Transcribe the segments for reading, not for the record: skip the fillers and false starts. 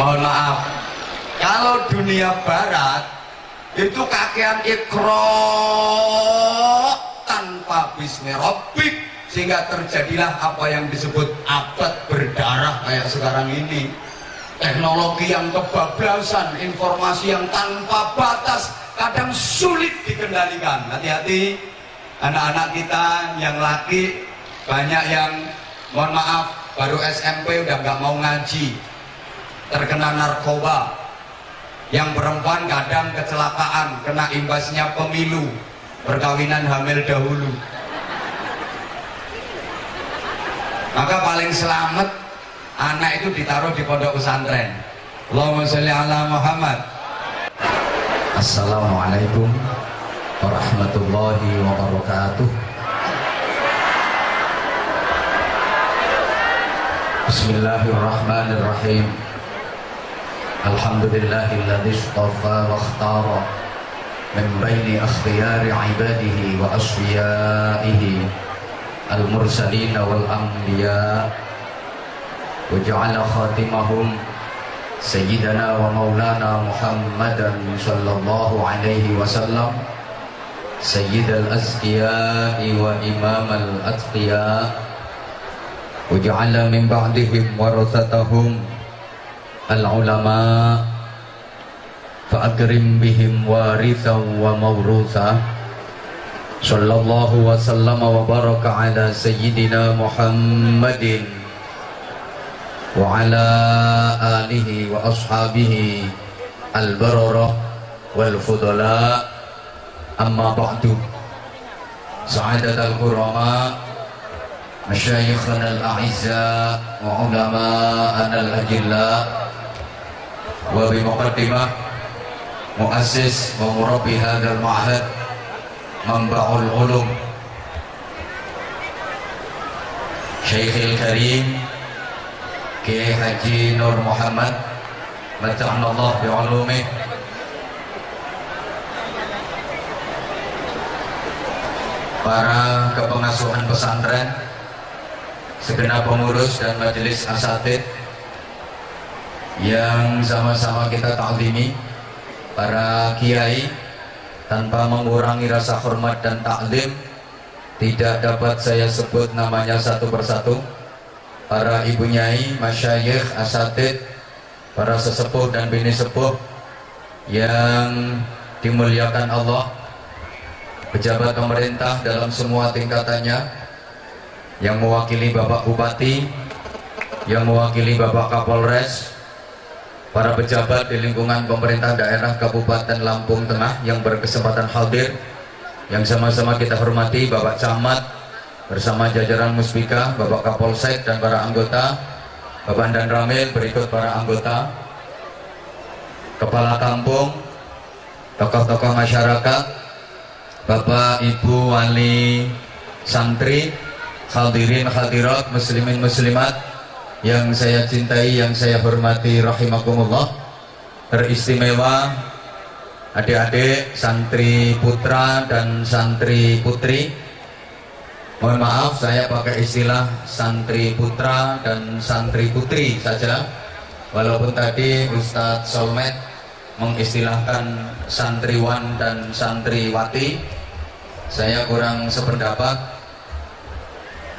Mohon maaf, kalau dunia barat itu kakean ikro tanpa bismi rabbik, sehingga terjadilah apa yang disebut abad berdarah kayak sekarang ini. Teknologi yang kebablasan, informasi yang tanpa batas, kadang sulit dikendalikan. Hati-hati anak-anak kita yang laki, banyak yang mohon maaf baru SMP udah nggak mau ngaji, terkena narkoba. Yang perempuan kadang kecelakaan, kena imbasnya pemilu, perkawinan hamil dahulu. Maka paling selamat anak itu ditaruh di pondok pesantren. Allahumma sholli ala Muhammad. Assalamualaikum warahmatullahi wabarakatuh. Bismillahirrahmanirrahim. Alhamdulillahilladzi istafa wa ikhtara min baini akhyari ibadihi wa asfiyaihi al-mursalin wal anbiya wa ja'ala khatimahum Sayyidana wa maulana Muhammadan sallallahu alaihi wasallam Sayyidal azkiya'i wa imamal atqiya wa ja'ala min ba'dihim warathatahum al-ulama fa'akrim bihim warithan wa mawrutha sallallahu wa sallama wa baraka ala Sayyidina Muhammadin wa ala alihi wa ashabihi al-bararah wal fudala, amma ba'du. Sa'adat al-qurama masyayikhana al-a'izza wa ulama'ana al-ajilla wa bimuqaddimah muassis wa murabbi hadzal ma'had manba'ul ulum Syekhil Karim Kiai Haji Nur Muhammad mata'anallah bi'ulumih, para kepengasuhan pesantren, segenap pengurus dan majelis asatid yang sama-sama kita ta'zimi, para kiai, tanpa mengurangi rasa hormat dan taklim, tidak dapat saya sebut namanya satu persatu. Para ibu nyai, masyayikh, asatid, para sesepuh dan bini sepuh yang dimuliakan Allah, pejabat pemerintah dalam semua tingkatannya, yang mewakili Bapak Bupati, yang mewakili Bapak Kapolres, para pejabat di lingkungan pemerintah daerah Kabupaten Lampung Tengah yang berkesempatan hadir, yang sama-sama kita hormati Bapak Camat bersama jajaran Muspika, Bapak Kapolsek dan para anggota, Bapak Dan Ramil, berikut para anggota, kepala kampung, tokoh-tokoh masyarakat, Bapak Ibu wali santri, hadirin hadirat, muslimin muslimat yang saya cintai, yang saya hormati rahimakumullah. Teristimewa adik-adik santri putra dan santri putri. Mohon maaf saya pakai istilah santri putra dan santri putri saja, walaupun tadi Ustadz Solmed mengistilahkan santriwan dan santriwati. Saya kurang sependapat.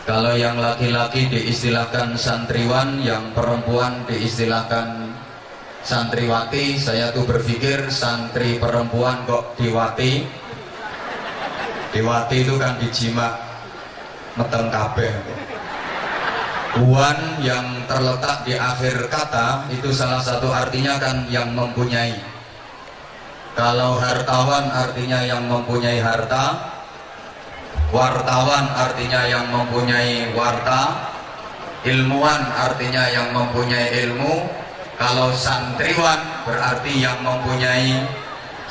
Kalau yang laki-laki diistilahkan santriwan, yang perempuan diistilahkan santriwati, saya tuh berpikir santri perempuan kok diwati. Diwati itu kan dijima, meteng kabeh. Wan yang terletak di akhir kata itu salah satu artinya kan yang mempunyai. Kalau hartawan artinya yang mempunyai harta, wartawan artinya yang mempunyai warta, ilmuwan artinya yang mempunyai ilmu. Kalau santriwan berarti yang mempunyai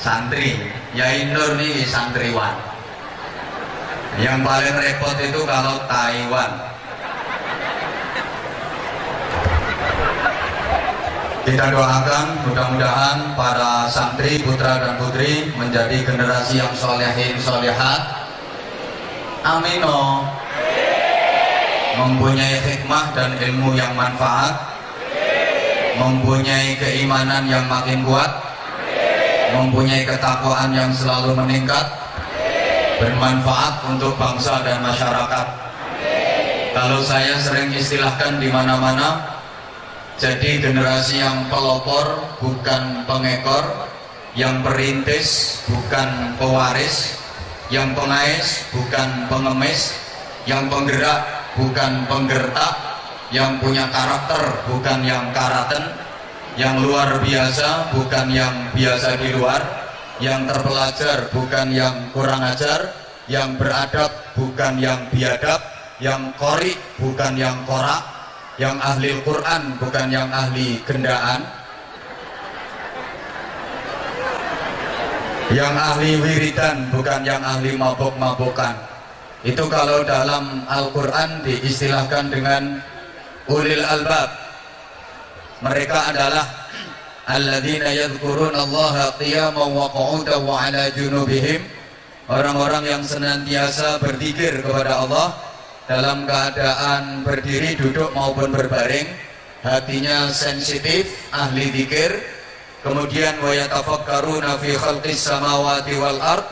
santri. Yai Nur nih santriwan. Yang paling repot itu kalau Taiwan. Kita doakan mudah-mudahan para santri, putra dan putri menjadi generasi yang solehin, solehat. Amino. Mempunyai hikmah dan ilmu yang manfaat, mempunyai keimanan yang makin kuat, mempunyai ketakwaan yang selalu meningkat, bermanfaat untuk bangsa dan masyarakat. Kalau saya sering istilahkan di mana-mana, jadi generasi yang pelopor bukan pengekor, yang perintis bukan pewaris, yang pengais bukan pengemis, yang penggerak bukan penggertak, yang punya karakter bukan yang karaten, yang luar biasa bukan yang biasa di luar, yang terpelajar bukan yang kurang ajar, yang beradab bukan yang biadab, yang qori bukan yang korak, yang ahli Quran bukan yang ahli gendaan, yang ahli wiridan bukan yang ahli mabuk-mabukan. Itu kalau dalam Al-Quran diistilahkan dengan ulil albab. Mereka adalah alladzina yadhkuruna Allaha qiyaman wa qu'udan wa 'ala junubihim, orang-orang yang senantiasa berzikir kepada Allah dalam keadaan berdiri, duduk maupun berbaring, hatinya sensitif, ahli zikir. Kemudian wa yatafakkaruna fi khalqis samawati wal ard,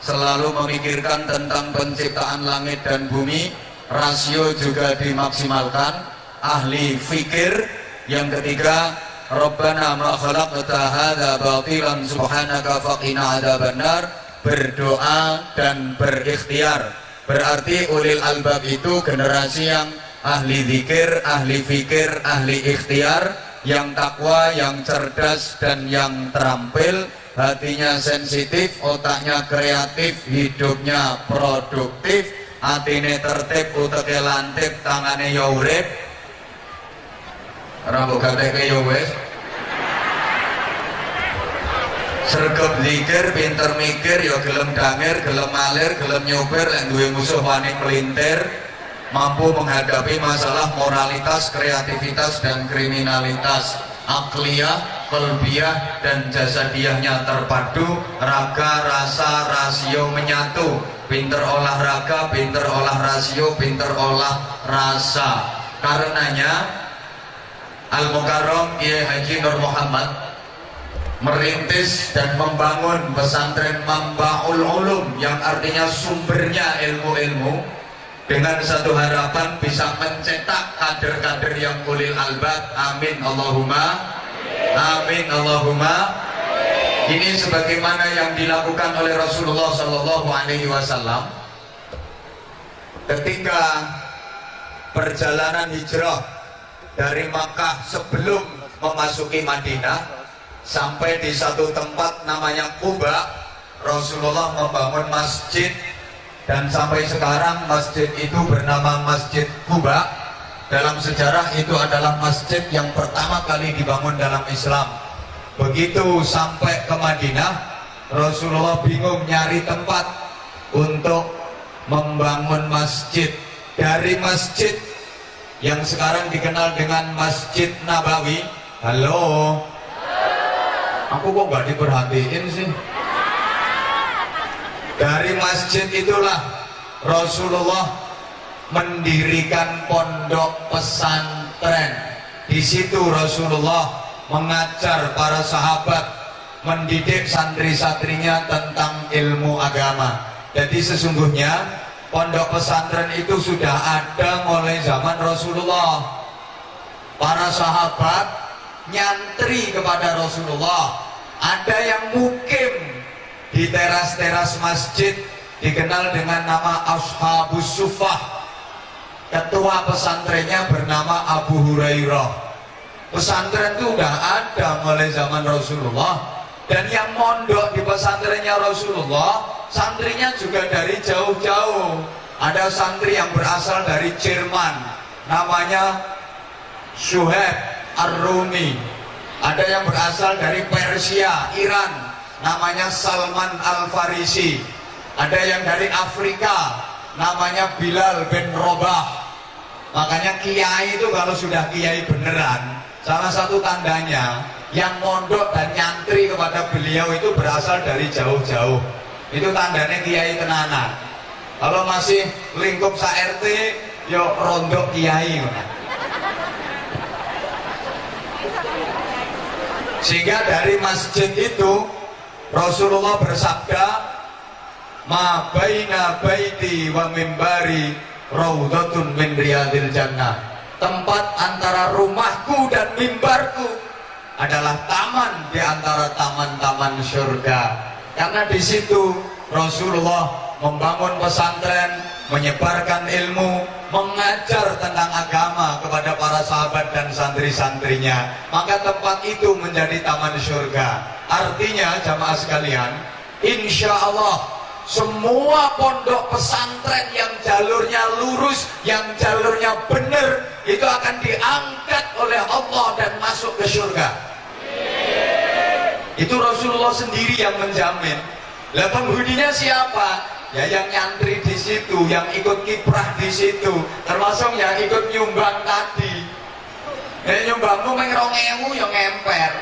selalu memikirkan tentang penciptaan langit dan bumi, rasio juga dimaksimalkan, ahli fikir. Yang ketiga, Rabbana ma khalaqta hadza batilan subhanaka faqina adzabannar, berdoa dan berikhtiar. Berarti ulil albab itu generasi yang ahli zikir, ahli fikir, ahli ikhtiar, yang takwa, yang cerdas dan yang terampil, hatinya sensitif, otaknya kreatif, hidupnya produktif, atine tertib, uteke lantip, tangane ya urip, rambut gateke ya wis, sregep zikir, pinter mikir, ya gelem dangir, gelem malir, gelem nyopir, lek duwe musuh wani melintir, mampu menghadapi masalah moralitas, kreativitas dan kriminalitas, akliyah, qalbiyah dan jasadiyahnya terpadu, raga, rasa, rasio menyatu, pinter olahraga, pinter olah rasio, pinter olah rasa. Karenanya Al-Mukarram Kiai Haji Nur Muhammad merintis dan membangun pesantren Mambaul Ulum, yang artinya sumbernya ilmu-ilmu, dengan satu harapan bisa mencetak kader-kader yang ulil albab. Amin Allahumma amin Allahumma. Ini sebagaimana yang dilakukan oleh Rasulullah Shallallahu Alaihi Wasallam ketika perjalanan hijrah dari Makkah sebelum memasuki Madinah, sampai di satu tempat namanya Quba. Rasulullah membangun masjid, dan sampai sekarang masjid itu bernama Masjid Quba. Dalam sejarah itu adalah masjid yang pertama kali dibangun dalam Islam. Begitu sampai ke Madinah, Rasulullah bingung nyari tempat untuk membangun masjid. Dari masjid yang sekarang dikenal dengan Masjid Nabawi, halo, aku kok nggak diperhatiin sih? Dari masjid itulah Rasulullah mendirikan pondok pesantren. Di situ Rasulullah mengajar para sahabat, mendidik santri-santrinya tentang ilmu agama. Jadi sesungguhnya pondok pesantren itu sudah ada mulai zaman Rasulullah. Para sahabat nyantri kepada Rasulullah. Ada yang mukim di teras-teras masjid, dikenal dengan nama Ashabus Suffah. Ketua pesantrennya bernama Abu Hurairah. Pesantren itu udah ada mulai zaman Rasulullah, dan yang mondok di pesantrennya Rasulullah, santrinya juga dari jauh-jauh. Ada santri yang berasal dari Jerman, namanya Suhaib Ar-Rumi. Ada yang berasal dari Persia, Iran, namanya Salman Al-Farisi. Ada yang dari Afrika, namanya Bilal bin Robah. Makanya kiai itu kalau sudah kiai beneran, salah satu tandanya yang mondok dan nyantri kepada beliau itu berasal dari jauh-jauh. Itu tandanya kiai tenanan. Kalau masih lingkup sa-RT, yo rondok kiai. Sehingga dari masjid itu Rasulullah bersabda, ma baina baiti wa mimbari raudhatun min riyadil jannah. Tempat antara rumahku dan mimbarku adalah taman di antara taman-taman surga. Karena di situ Rasulullah membangun pesantren, menyebarkan ilmu, mengajar tentang agama kepada para sahabat dan santri-santrinya. Maka tempat itu menjadi taman surga. Artinya jamaah sekalian, insya Allah semua pondok pesantren yang jalurnya lurus, yang jalurnya benar, itu akan diangkat oleh Allah dan masuk ke surga. Itu Rasulullah sendiri yang menjamin. Lah penghuninya siapa? Ya yang nyantri di situ, yang ikut kiprah di situ, termasuk yang ikut nyumbang tadi. Nyumbangmu meng 2.000 yang ngemper.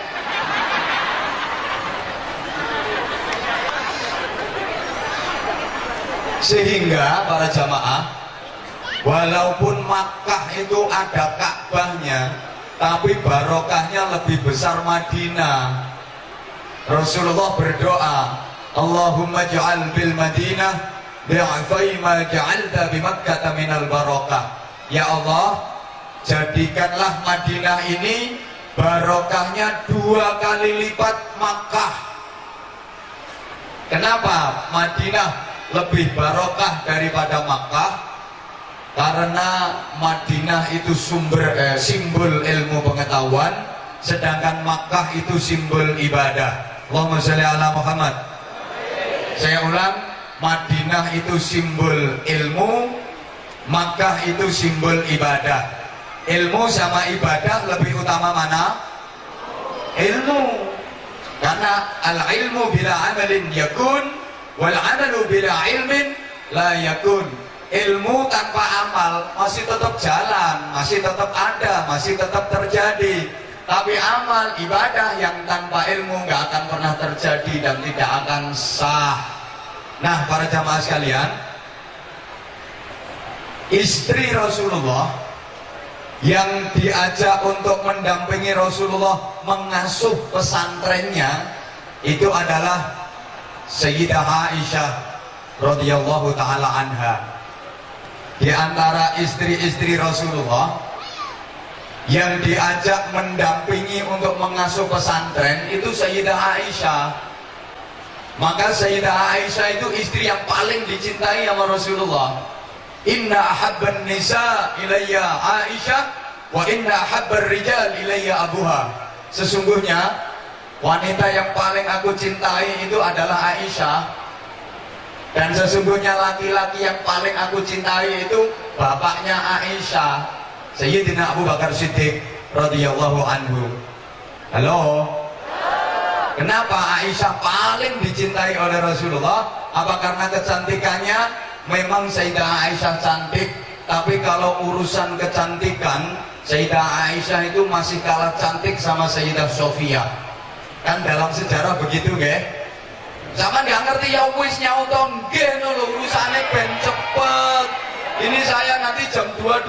Sehingga para jamaah, walaupun Makkah itu ada Ka'bahnya, tapi barokahnya lebih besar Madinah. Rasulullah berdoa, Allahumma ja'al bil Madinah bi'afai ma ja'alta bi Makkah minal barokah. Ya Allah, jadikanlah Madinah ini barokahnya 2 kali lipat Makkah. Kenapa Madinah lebih barokah daripada Makkah? Karena Madinah itu simbol ilmu pengetahuan, sedangkan Makkah itu simbol ibadah. Allahumma sholli ala Muhammad. Saya ulang, Madinah itu simbol ilmu, Makkah itu simbol ibadah. Ilmu sama ibadah lebih utama mana? Ilmu. Karena al-ilmu bila amalin yakun, wal amalu bila ilmin la yakun. Ilmu tanpa amal masih tetap jalan, masih tetap ada, masih tetap terjadi. Tapi amal ibadah yang tanpa ilmu nggak akan pernah terjadi dan tidak akan sah. Nah, para jamaah sekalian, istri Rasulullah yang diajak untuk mendampingi Rasulullah mengasuh pesantrennya itu adalah Sayyidah Aisyah radhiyallahu taala anha. Di antara istri-istri Rasulullah yang diajak mendampingi untuk mengasuh pesantren itu Sayyidah Aisyah. Maka Sayyidah Aisyah itu istri yang paling dicintai sama Rasulullah. Inna ahabban nisa ilayya Aisyah wa inna ahabbar rijal ilayya abuha. Sesungguhnya wanita yang paling aku cintai itu adalah Aisyah, dan sesungguhnya laki-laki yang paling aku cintai itu bapaknya Aisyah, Sayyidina Abu Bakar Siddiq radhiyallahu anhu. Halo? Kenapa Aisyah paling dicintai oleh Rasulullah? Apa karena kecantikannya? Memang Sayyidah Aisyah cantik, tapi kalau urusan kecantikan, Sayyidah Aisyah itu masih kalah cantik sama Sayyidah Sofia. Kan dalam sejarah begitu, nggih? Sama nggak ngerti ya wis nyauto nggih lho, urusane ben cepet. Ini saya nanti jam 2.20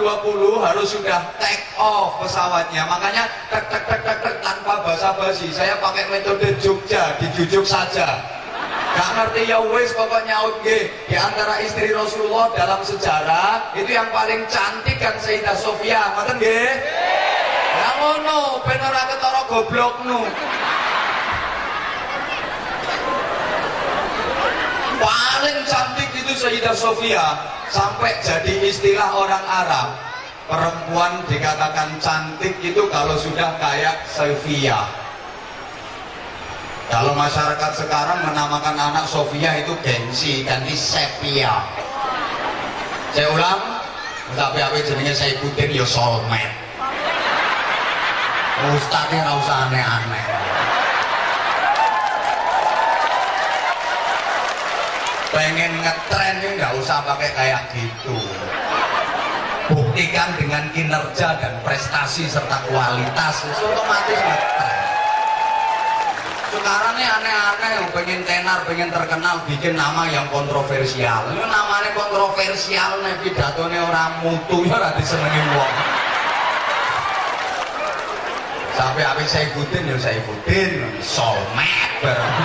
harus sudah take off pesawatnya. Makanya tek tek tek tek tek tanpa basa-basi. Saya pakai metode Jogja, dijujuk saja. Gak ngerti ya wis pokoknya nyaut nggih. Di antara istri Rasulullah dalam sejarah itu yang paling cantik kan Sayyidah Sofia, ngoten nggih? Ya ngono, ben ora ketara gobloknu. Paling cantik itu Sayyidah Sofia, sampai jadi istilah orang Arab. Perempuan dikatakan cantik itu kalau sudah kayak Sofia. Kalau masyarakat sekarang menamakan anak Sofia itu gengsi, ganti Sepia. Saya ulang, tapi apa jenenge saya ikutin ya soulmate. Ustadznya nggak usah aneh-aneh. Pengen ngetren ini nggak usah pakai kayak gitu. Buktikan dengan kinerja dan prestasi serta kualitas, itu otomatis ngetren. Sekarang ini aneh-aneh, pengen tenar, pengen terkenal, bikin nama yang kontroversial. Ini namanya kontroversial, nih pidatonya orang mutu, ya ora disenengi wong. Sampai apik Saifuddin ya Saifuddin, Solmed bareng.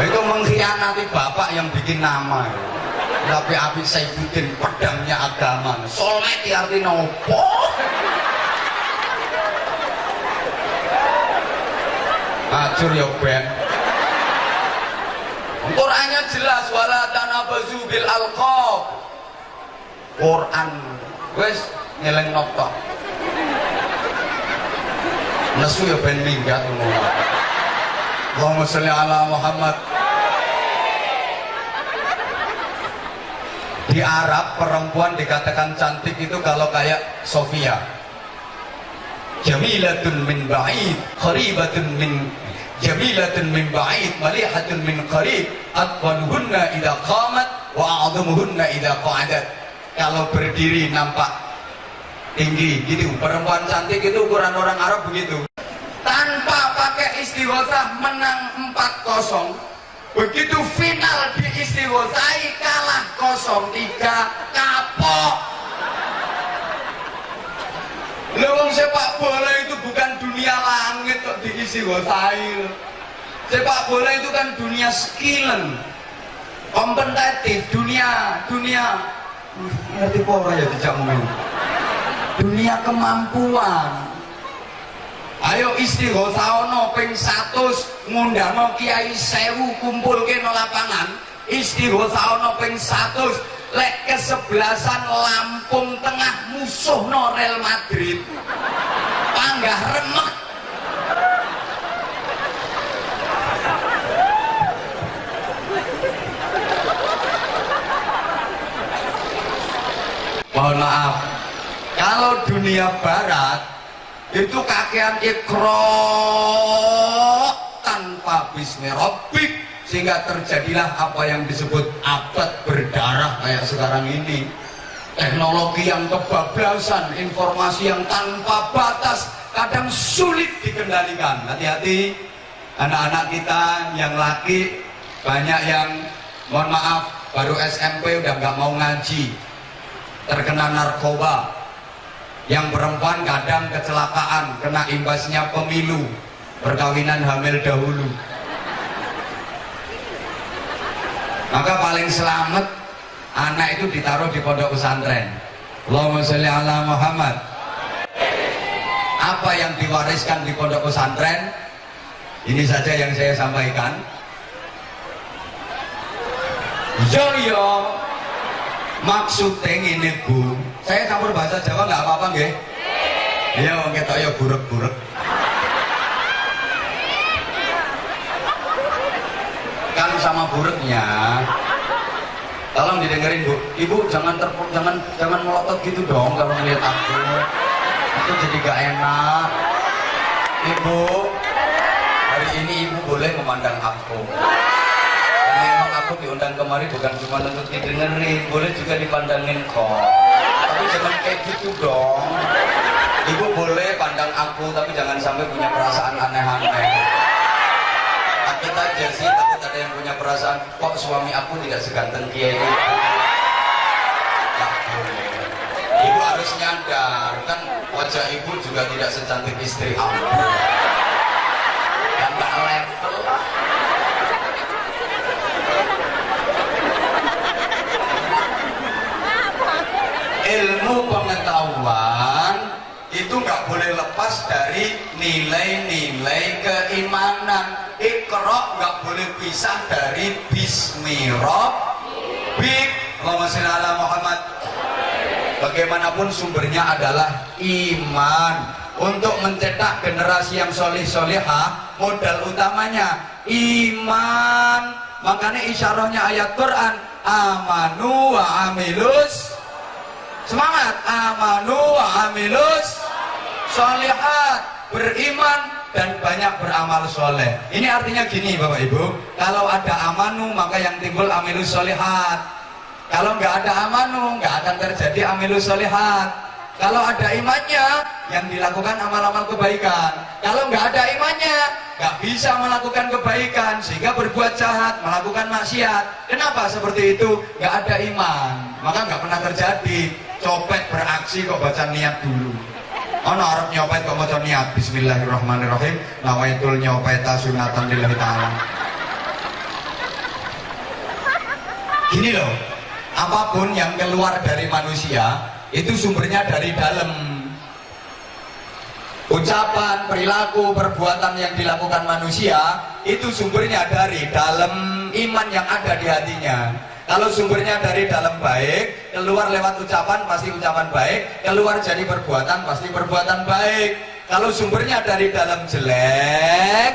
Itu mengkhianati bapak yang bikin nama. Tapi apik Saifuddin, pedangnya agama. Solmed artinya opo? Acur ya ben. Qurannya jelas, wala tanabazu bil alqab. Quran wes ngeleng noktok. Nesu ya ben minggat ngono. Allahumma sholli ala Muhammad. Di Arab perempuan dikatakan cantik itu kalau kayak Sofia. Jamilatun min ba'id, qaribatun min jamilatun min ba'id, malihatun min qarib, atwanuhunna idza qamat wa a'dhamuhunna idza qa'adat. Kalau berdiri nampak tinggi gitu. Perempuan cantik itu ukuran orang Arab begitu. Tanpa pakai istighosah menang 4-0. Begitu final di istighosahi kalah 0-3, kapok. Lewong sepak bola itu bukan dunia langit kok diisi gosai. Sepak bola itu kan dunia skill, kompetitif, dunia ngerti apa ya tidak ngomong. Dunia kemampuan. Ayo istighosahono ping 100 ngundano Kiai 1000 kumpulke no lapangan. Istighosahono ping 100 lek kesebelasan Lampung Tengah musuh no Real Madrid panggah remek. Mohon maaf, kalau dunia barat itu kakean ikro tanpa bismi rabbik, sehingga terjadilah apa yang disebut abad berdarah kayak sekarang ini. Teknologi yang kebablasan, informasi yang tanpa batas, kadang sulit dikendalikan. Hati-hati anak-anak kita yang laki, banyak yang mohon maaf baru SMP udah nggak mau ngaji, terkena narkoba. Yang perempuan kadang kecelakaan, kena imbasnya pemilu, perkawinan hamil dahulu. Maka paling selamat anak itu ditaruh di pondok pesantren. Allahumma sholli ala Muhammad. Apa yang diwariskan di pondok pesantren? Ini saja yang saya sampaikan. Yo maksudnya ini Bu, saya campur bahasa Jawa nggak apa-apa nggih? Iya wong ketok ya burek-burek. Kan sama bureknya. Tolong didengerin Bu. Ibu jangan melotot gitu dong kalau ngeliat aku. Itu jadi gak enak. Ibu, hari ini Ibu boleh memandang aku. Karena emang aku diundang kemari bukan cuma untuk didengerin, boleh juga dipandangin kok. Tapi jangan kayak gitu dong. Ibu boleh pandang aku, tapi jangan sampai punya perasaan aneh-aneh. Takut aja sih, takut ada yang punya perasaan kok suami aku tidak seganteng Kiai itu. Tak boleh. Ibu harus nyadar, kan wajah ibu juga tidak secantik istri aku. Dan tak level lah. Ilmu pengetahuan itu nggak boleh lepas dari nilai-nilai keimanan. Iqra nggak boleh pisah dari bismi rabbik. Allahumma sholli ala Muhammad. Bagaimanapun sumbernya adalah iman. Untuk mencetak generasi yang solih-solihah, modal utamanya iman. Makanya isyarahnya ayat Quran, amanu wa amilus, semangat, amanu wa amilus solihat, beriman dan banyak beramal soleh. Ini artinya gini Bapak Ibu, kalau ada amanu maka yang timbul amilus solihat. Kalau nggak ada amanu nggak akan terjadi amilus solihat. Kalau ada imannya yang dilakukan amal-amal kebaikan. Kalau nggak ada imannya nggak bisa melakukan kebaikan, sehingga berbuat jahat, melakukan maksiat. Kenapa seperti itu? Nggak ada iman, maka nggak pernah terjadi. copet beraksi kok baca niat dulu. Ono arep nyopet kok maca niat bismillahirrahmanirrahim nawaitul nyopeta sunatan lillahi ta'ala. Gini loh, apapun yang keluar dari manusia itu sumbernya dari dalam. Ucapan, perilaku, perbuatan yang dilakukan manusia itu sumbernya dari dalam iman yang ada di hatinya. Kalau sumbernya dari dalam baik, keluar lewat ucapan pasti ucapan baik, keluar jadi perbuatan pasti perbuatan baik. Kalau sumbernya dari dalam jelek,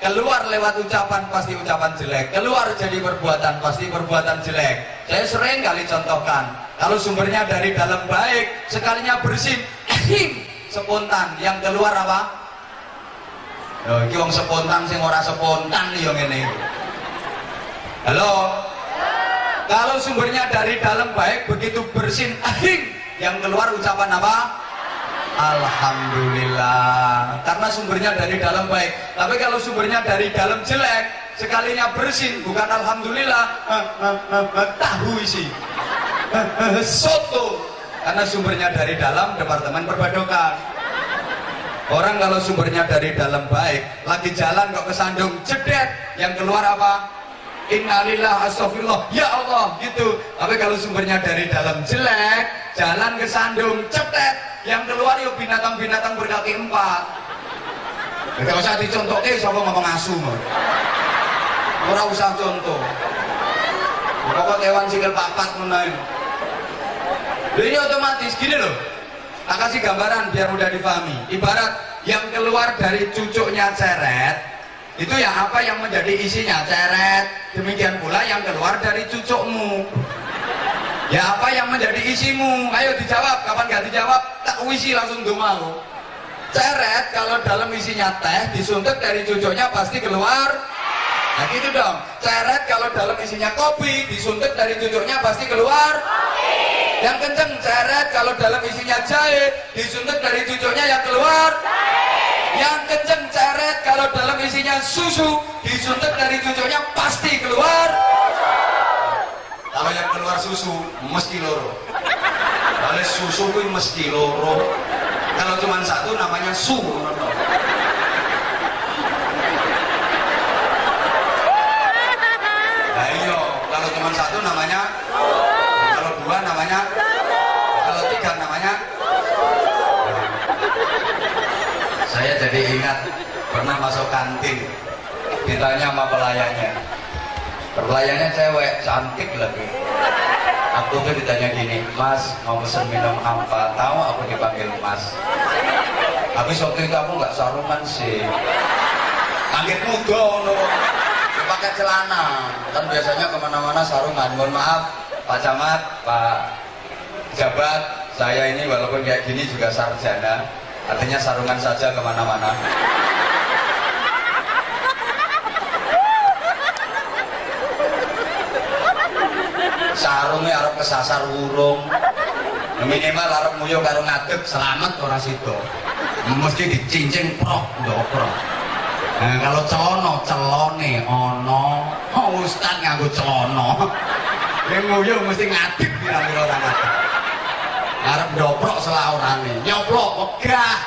keluar lewat ucapan pasti ucapan jelek, keluar jadi perbuatan pasti perbuatan jelek. Saya sering kali contohkan, kalau sumbernya dari dalam baik, sekalinya bersin, spontan, yang keluar apa? Iki wong spontan sing ora spontan yo ngene. Halo. Kalau sumbernya dari dalam baik, begitu bersin, yang keluar ucapan apa? Alhamdulillah. Karena sumbernya dari dalam baik. Tapi kalau sumbernya dari dalam jelek, sekalinya bersin, bukan alhamdulillah, tahu isi, soto. Karena sumbernya dari dalam departemen perbadokan. Orang kalau sumbernya dari dalam baik, lagi jalan kok kesandung, jedet, yang keluar apa? Innalillah astagfirullah ya Allah gitu. Tapi kalau sumbernya dari dalam jelek, jalan kesandung cetet, yang keluar yuk binatang-binatang berkaki empat. Gak usah dicontoh, siapa ngomong asu ora usah contoh. Pokok hewan sikil papat menaik. Ini otomatis gini loh. Tak kasih gambaran biar mudah difahami. Ibarat yang keluar dari cucuknya ceret, itu ya apa yang menjadi isinya ceret. Demikian pula yang keluar dari cucukmu, ya apa yang menjadi isimu. Ayo dijawab, kapan gak dijawab tak wisi langsung mau. Ceret kalau dalam isinya teh, disuntik dari cucuknya pasti keluar. Nah gitu dong. Ceret kalau dalam isinya kopi, disuntik dari cucuknya pasti keluar. Yang kenceng ceret kalau dalam isinya jahe, disuntik dari cucuknya yang keluar. Yang kenceng ceret kalau dalam isinya susu, disuntik dari cucuknya pasti keluar. Kalau yang keluar susu mesti loro. Kalau susu itu mesti loro. Kalau cuma satu namanya su. Nah iya, kalau cuma satu namanya, kalau dua namanya, kalau tiga namanya. Saya jadi ingat pernah masuk kantin, ditanya sama pelayannya. Pelayannya cewek, cantik lagi. Aku tuh ditanya gini, Mas mau pesen minum apa? Tahu aku dipanggil Mas. Habis waktu itu aku nggak sarungan sih. Kaget muda loh, pakai celana. Kan biasanya kemana-mana sarungan. Mohon maaf, Pak Camat, Pak Jabat, saya ini walaupun kayak gini juga sarjana. Artinya sarungan saja kemana-mana. Sarungnya harap kesasar urung. Minimal harap muyo karo ngadeg selamat ora sido. Mesti dicincin prok ndoprok. Nah kalau celono, celone ono. Oh ustad nganggo celono. Yang muyo mesti ngadeg kira-kira ora ngadeg. Arep ndoprok selaurane, nyoplok wegah.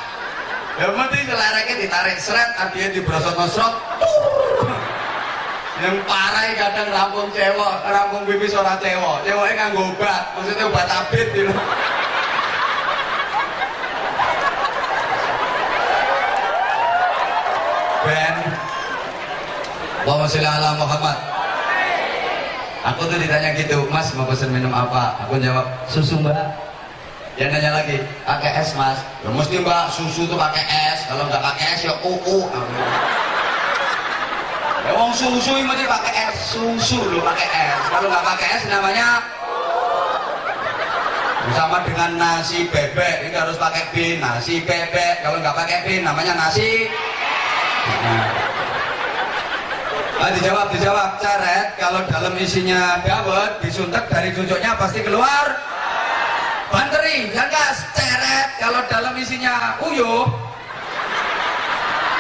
Ya penting celereke ditarik seret, artinya dibrosot-brosot. Yang parah kadang rampung cewek, rampung pipis ora cewek. Ceweknya nganggo obat, maksudnya obat abit gitu. Ben, Allahumma sholli ala Muhammad. Aku tuh ditanya gitu, Mas mau pesen minum apa? Aku jawab, susu mbak. Dia nanya lagi, pakai es Mas? Ya mesti mbak, susu tuh pakai es. Kalau nggak pakai es ya kuku. Ya wong susu ini mesti pakai es, susu lo pakai es. Kalau nggak pakai es namanya sama dengan nasi bebek, ini harus pakai bin, nasi bebek. Kalau nggak pakai bin namanya nasi. Nah, dijawab, ceret. Kalau dalam isinya dawet, disuntek dari cucuknya pasti keluar. Banteri, jangkas, ceret. Kalau dalam isinya uyuh,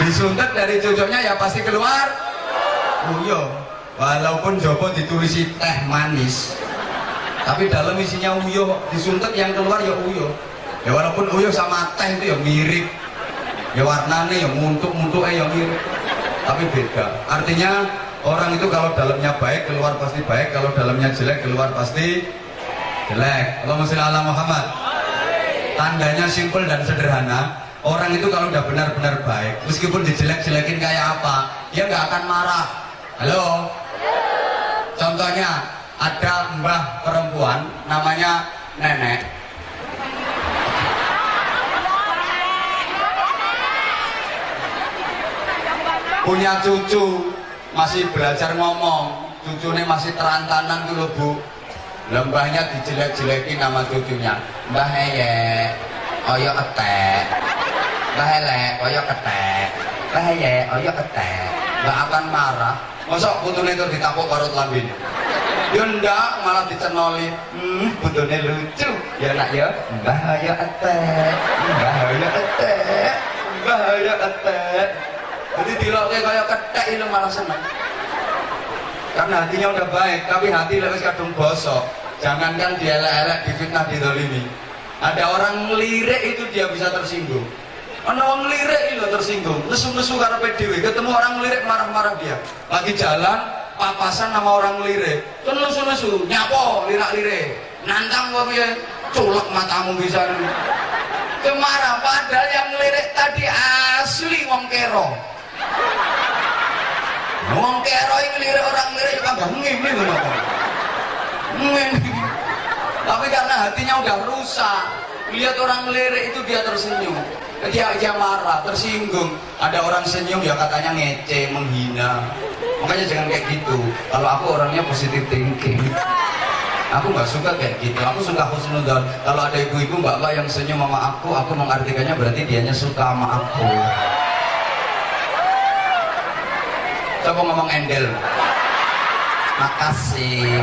disuntek dari cucuknya ya pasti keluar. Uyuh. Walaupun Jopo ditulisi teh manis, Tapi dalam isinya uyuh, disuntik yang keluar ya uyuh. Ya walaupun uyuh sama teh itu ya mirip. Ya warnanya ya muntuk-muntuknya ya mirip. Tapi beda. Artinya orang itu kalau dalamnya baik keluar pasti baik, kalau dalamnya jelek keluar pasti jelek. Allahumma sholli ala Muhammad. Tandanya simpel dan sederhana. Orang itu kalau udah benar-benar baik, meskipun dijelek-jelekin kayak apa, dia nggak akan marah. Halo? Contohnya, ada mbah perempuan, namanya Nenek. Punya cucu, masih belajar ngomong, cucunya masih terantanan dulu bu. Lembahnya dijelek-jelekin nama cucunya. Mbah Heye, oyo ketek. Mbah Hele, oyo ketek. Mbah Heye, oyo ketek. Nggak akan marah. Masa putune itu ditapuk parut lambin? Ya ndak, malah dicenoli. Putune lucu. Ya nak ya, mbah oyo ketek. Mbah oyo ketek. Mbah oyo ketek. Jadi diloknya kayak ketek itu malah seneng. Karena hatinya udah baik, tapi hati lebih kadung bosok. Jangankan dia elek-elek, difitnah, didolimi. Ada orang ngelirik itu dia bisa tersinggung. Orang ngelirik itu tersinggung. Nesu-nesu karena PDW, ketemu orang ngelirik marah-marah dia. Lagi jalan, papasan sama orang ngelirik. Kan nesu-nesu, nyapo, lirak-lirik. Nantang kok ya, culek matamu bisa. Kemarah, padahal yang ngelirik tadi asli wong kero. Wong kero yang ngelirik orang ngelirik juga gak ngimpi loh. Tapi karena hatinya udah rusak, lihat orang ngelirik itu dia tersenyum, dia marah, tersinggung. Ada orang senyum ya katanya ngece, menghina. Makanya jangan kayak gitu. Kalau aku orangnya positive thinking, aku nggak suka kayak gitu. Aku suka husnudzon. Kalau ada ibu-ibu mbak-mbak yang senyum sama aku mengartikannya berarti dianya suka sama aku. Coba ngomong endel. Makasih.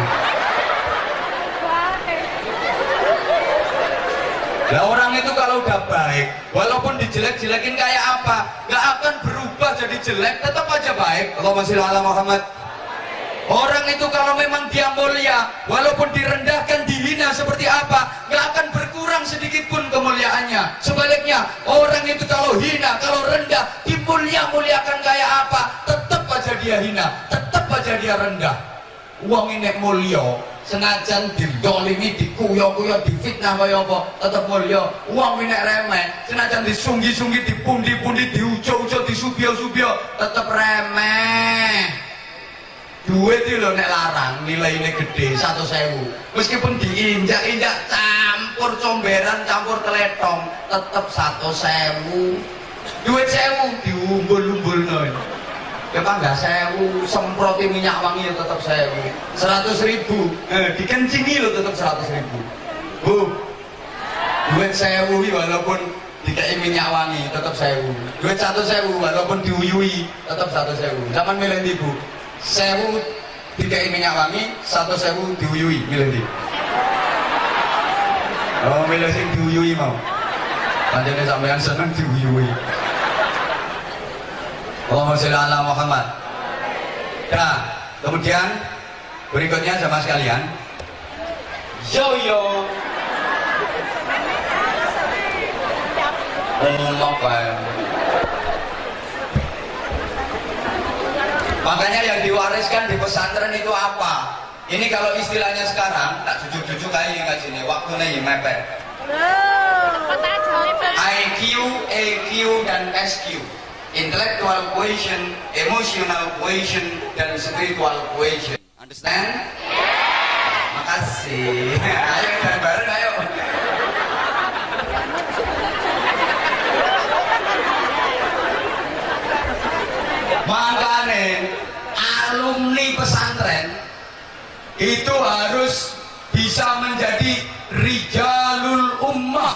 Lah orang itu kalau udah baik, walaupun dijelek-jelekin kayak apa, gak akan berubah jadi jelek, tetap aja baik. Allahumma sholli ala Muhammad. Orang itu kalau memang dia mulia, walaupun direndahkan, dihina seperti apa, gak akan berkurang sedikit pun kemuliaannya. Sebaliknya, orang itu kalau hina, kalau rendah, dimulia-muliakan kayak apa, tetap aja dia hina, tetap aja dia rendah. Uang ini mulia, senajan didolimi, dikuyo-kuyo, difitnah kaya apa, tetap mulia. Uang ini remeh, senajan disunggi-sunggi, dipundi-pundi, diujo-ujo, disubio-subio, tetap remeh. Duit itu loh nek larang, nilainya gede, 100.000. Meskipun diinjak-injak, campur comberan, campur teletong, tetap 100.000. Duit 1.000 diumbul-umbul noy. Ya panggah 1.000, semproti minyak wangi ya tetap 1.000. 100.000, dikencingi lo tetap 100.000. Bu, duit 1.000 walaupun dikai minyak wangi tetap 1.000. Duit 100.000 walaupun diuyui tetap 100.000. Zaman milih ibu. 1.000 dikai minyak wangi, 100.000 diuyui, milih di. Oh, milih sing diuyui mau. Panjangnya sampean seneng diuyui. Allahumma sholli ala Muhammad. Nah, kemudian berikutnya sama sekalian. Yo. Apa? Makanya yang diwariskan di pesantren itu apa? Ini kalau istilahnya sekarang, tak jujur-jujur kayak nggak sini, waktunya yang mepet. IQ, AQ, dan SQ. Intellectual quotient, emotional quotient, dan spiritual quotient. Understand? Makasih. Ayo bareng-bareng ayo. Makanya alumni pesantren itu harus bisa menjadi rijalul ummah.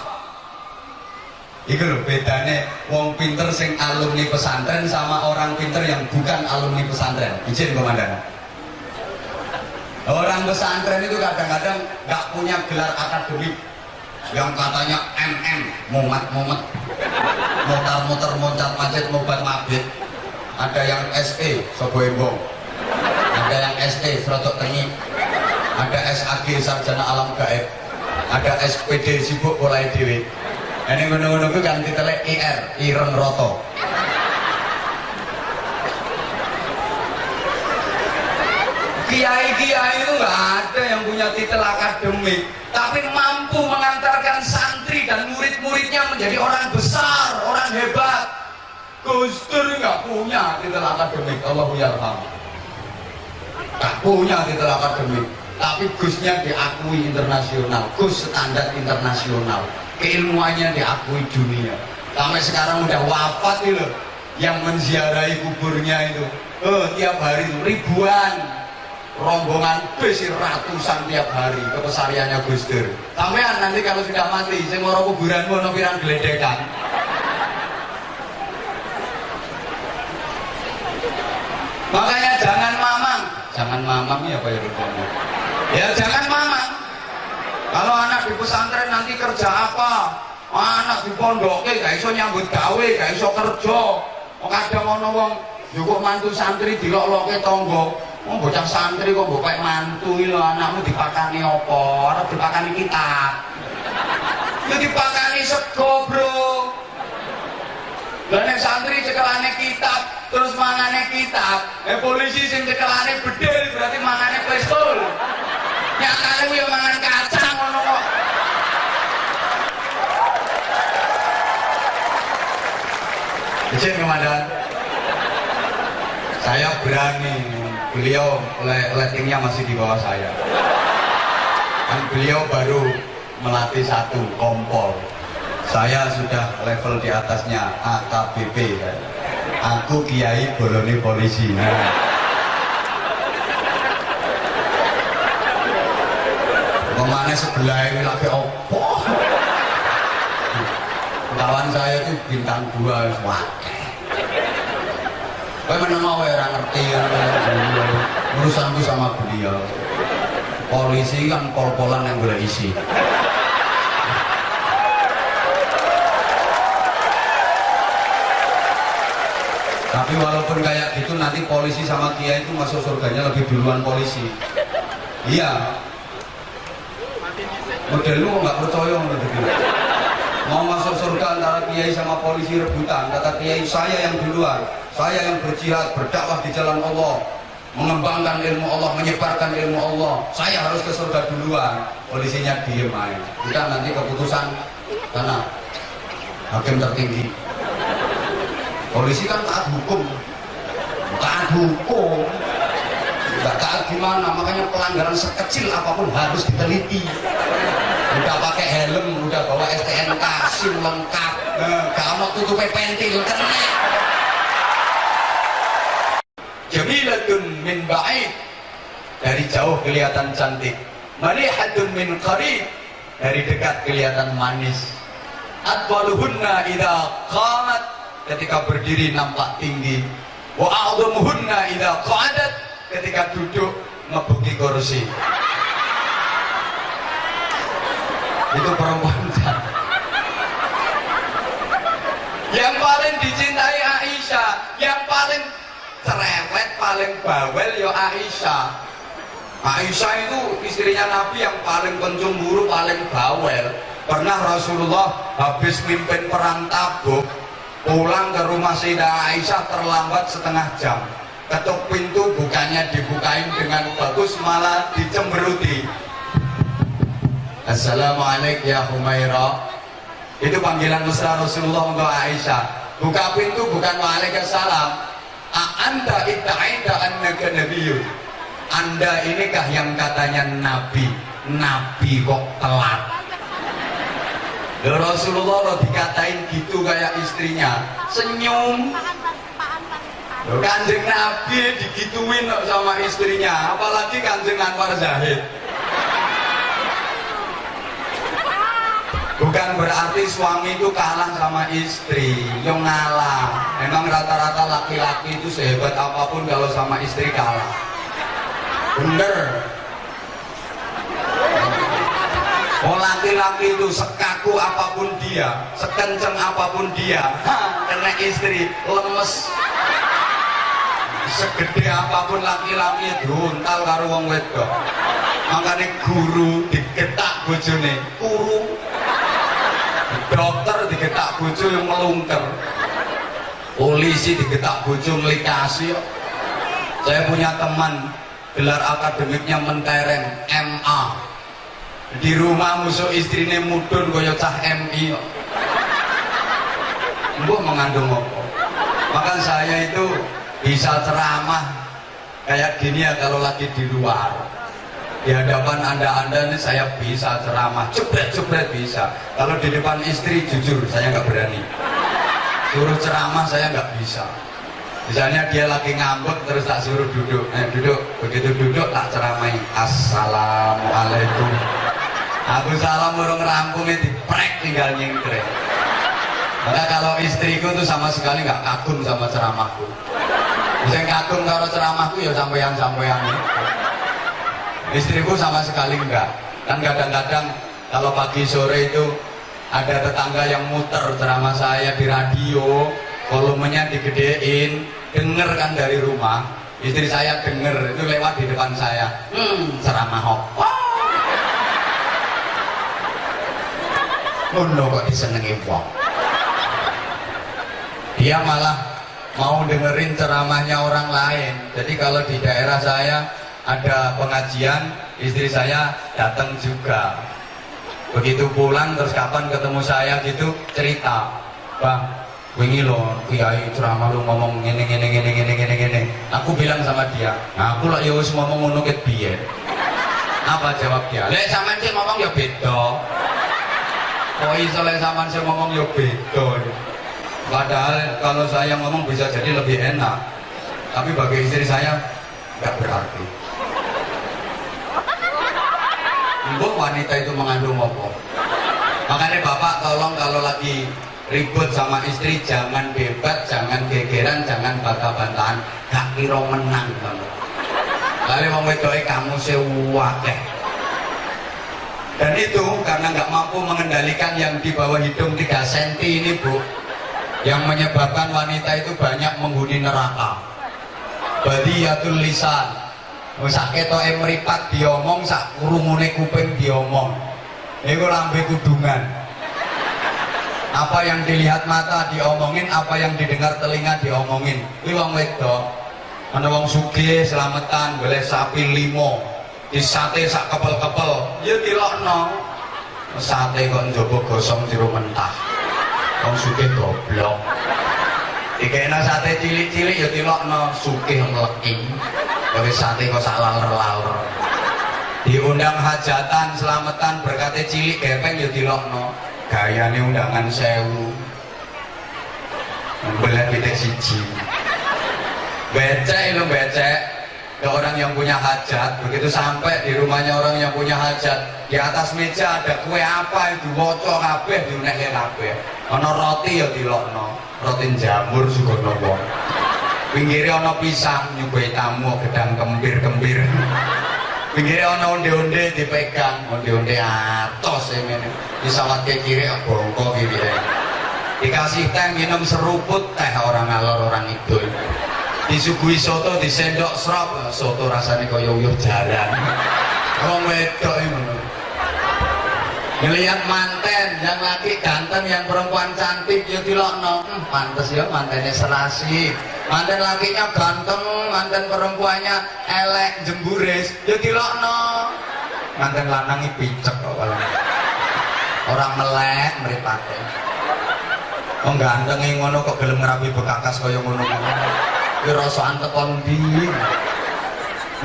Itu loh bedanya wong pinter sing alumni pesantren sama orang pinter yang bukan alumni pesantren. Izin komandan. Orang pesantren itu kadang-kadang gak punya gelar akademik yang katanya MM, mumat-mumat, mutar-muter, moncat-macet, mobat-mabit. Ada yang SE, sobo embong. Ada yang ST, serotok tengik. ada SAG sarjana alam gaib, ada SPD sibuk mulai dewi. Ini ngono-ngono ku kan titelnya IR, Ireng Roto. Kiai-kiai itu nggak ada yang punya titel akademik, tapi mampu mengantarkan santri dan murid-muridnya menjadi orang besar, orang hebat. Gus Dur nggak punya titel akademik, Allahu yarham. Nggak punya titel akademik, tapi Gusnya diakui internasional, Gus standar internasional, keilmuannya diakui dunia. Sampai sekarang udah wafat itu, yang menziarahi kuburnya itu, tiap hari itu ribuan. Rombongan bis ratusan tiap hari ke pesariannya Gus Dur. Sampean nanti kalau sudah mati, sing ngoro kuburanmu ono pirang gledekan. Makanya jangan mamang ya Pak Yurukoni. Ya jangan mamang. Kalau anak di pesantren nanti kerja apa? Anak di pondoknya gak iso nyambut gawe, gak iso kerja. Kadang ono wong njupuk mantu santri dilok-loke tangga. Oh, bocah santri kok mbok pek mantu lho, anakmu dipakani apa? Arep dipakani kitab. Ya dipakani sego, Bro. Lah nek santri cekelane kitab, terus mangane kitab, polisi sing cekelane bedil berarti mangane pistol. Nyatane ku ya mangan kacang ngono kok. Izin komandan. Saya berani. Beliau ratingnya masih di bawah saya. Kan beliau baru melatih 1 kompol. Saya sudah level di atasnya AKBP. Aku kiai bolone polisi. Nah. Kemana sebelah ini lagi opo? Kawan saya itu bintang 2 wah. Kau mana mau orang ngerti urusanku sama beliau. Polisi kan pol-polan yang boleh isi. Tapi walaupun kayak gitu nanti polisi sama kiai itu masuk surganya lebih duluan polisi. Iya. Model lu nggak percaya gitu. Mau masuk surga antara kiai sama polisi rebutan. Kata kiai, saya yang duluan, saya yang berjihad, berdakwah di jalan Allah, mengembangkan ilmu Allah, menyebarkan ilmu Allah. Saya harus ke surga duluan. Polisinya diem aja. Kita nanti keputusan karena hakim tertinggi. Polisi kan taat hukum, nggak taat gimana? Makanya pelanggaran sekecil apapun harus diteliti. Udah pakai helm, udah bawa STNK, SIM lengkap, kalau tutupnya pentil kena. Jamilatun min ba'id, dari jauh kelihatan cantik. Malihatun min qarib, dari dekat kelihatan manis. Atwaluhunna idza qamat, ketika berdiri nampak tinggi. Wa a'dhamuhunna idza qa'adat, ketika duduk ngebuki kursi. Itu perempuan cantik. Yang paling dicintai Aisyah, yang paling cerewet, paling bawel ya Aisyah. Aisyah itu istrinya Nabi yang paling pencemburu, paling bawel. Pernah Rasulullah habis mimpin perang Tabuk, pulang ke rumah Sayyidah Aisyah terlambat setengah jam. Ketuk pintu bukannya dibukain dengan bagus, malah dicemberuti. Assalamualaikum ya Humairah. Itu panggilan mesra Rasulullah untuk Aisyah. Buka pintu bukan waalaikumsalam. Anta itta'aita annaka nabiyyun. Anda inikah yang katanya nabi? Nabi kok telat. Rasulullah lo dikatain gitu kayak istrinya, senyum. Kanjeng Nabi digituin sama istrinya, apalagi Kanjeng Anwar Zahid. Bukan berarti suami itu kalah sama istri, yang ngalah. Memang rata-rata laki-laki itu sehebat apapun kalau sama istri kalah. Bener. Oh, laki-laki itu sekaku apapun dia, sekenceng apapun dia, kena istri lemes. Segede apapun laki-laki druntal karo wong wedok. Makanya guru digetak bojone kurung, dokter digetak bojo yang melungker, polisi digetak bojo ngelikasi. Saya punya teman gelar akademiknya mentereng MA, di rumah musuh istrinya mudun kaya cah MI. Mbok mengandung apa? Maka saya itu bisa ceramah kayak gini ya kalau lagi di luar. Di hadapan anda ini saya bisa ceramah, jebret bisa. Kalau di depan istri jujur saya nggak berani. Suruh ceramah saya nggak bisa. Misalnya dia lagi ngambek terus tak suruh duduk, duduk. Begitu duduk tak ceramain, assalamualaikum. Aku salam urung rampungnya diprek tinggal nyingkrek. Maka kalau istriku tuh sama sekali nggak kagum sama ceramahku. Bisa kagum kalau ceramahku ya sampean-sampean itu. Istriku sama sekali enggak. Kan kadang-kadang kalau pagi sore itu ada tetangga yang muter ceramah saya di radio, volumenya digedein, denger kan dari rumah. Istri saya denger, itu lewat di depan saya. Ceramah apa? Ngono kok disenengi wong. Dia malah mau dengerin ceramahnya orang lain. Jadi kalau di daerah saya ada pengajian, istri saya datang juga. Begitu pulang terus kapan ketemu saya gitu cerita, Bang, wingi lo kiai ceramah lu ngomong gini. Aku bilang sama dia, nah aku lah ya wis ngomong ngono ket biyen. Apa jawab dia? Lek sampean sing ngomong ya beda. Kok iso lek sampean sing ngomong ya beda. Padahal kalau saya ngomong bisa jadi lebih enak. Tapi bagi istri saya nggak berarti. Mbok wanita itu mengandung apa? Makanya bapak tolong kalau lagi ribut sama istri jangan debat, jangan gegeran, jangan bantah-bantahan. Gak kira menang kamu. Lalu wong wedoke kamu sewakeh. Dan itu karena nggak mampu mengendalikan yang di bawah hidung 3 cm ini, Bu, yang menyebabkan wanita itu banyak menghuni neraka. Badiyatul lisan. Sak ketoke mripat diomong, sak krungune kuping diomong. Iku lambe kudungan. Apa yang dilihat mata diomongin, apa yang didengar telinga diomongin. Kuwi wong wedok. Ana wong sugih slametan golek sapi 5, disate sak kepel-kepel, ya dilokno. Sate kok njaba gosong jero mentah. Wong sugih goblok. Dikena sate cilik-cilik ya dilokno, sugih mleki. Gawe sate kok sak laler-laler. Diundang hajatan selamatan berkate cilik gepeng ya dilokno. Gayane undangan 1000. Belet pitik siji. Becek lho becek. Ke orang yang punya hajat, begitu sampai di rumahnya orang yang punya hajat, di atas meja ada kue apa itu, bocor kabeh diunekke kabeh. Ana roti ya dilokno, roti jamur sugono wong. Pinggire ana pisang nyuguhi tamu gedang kembir-kembir. Pinggire ana onde-onde dipegang, onde-onde atos ngene. Disawatke kiri bongko kiri. Dikasih teh minum seruput teh orang ngalor orang idul. Disuguhi soto disendok srop, soto rasanya kaya uyuh jaran. Wong wedok iki ngono. Ngelihat manten yang laki ganteng, yang perempuan cantik ya dilokno. Pantes ya mantennya serasi. Manten lakinya ganteng, manten perempuannya elek jemburis ya dilokno. Manten lanangi picek kok kalau orang melek mripate. Wong ganteng ngono kok gelem ngrapi bekakas kaya ngono. Ki rasane tekon ndi.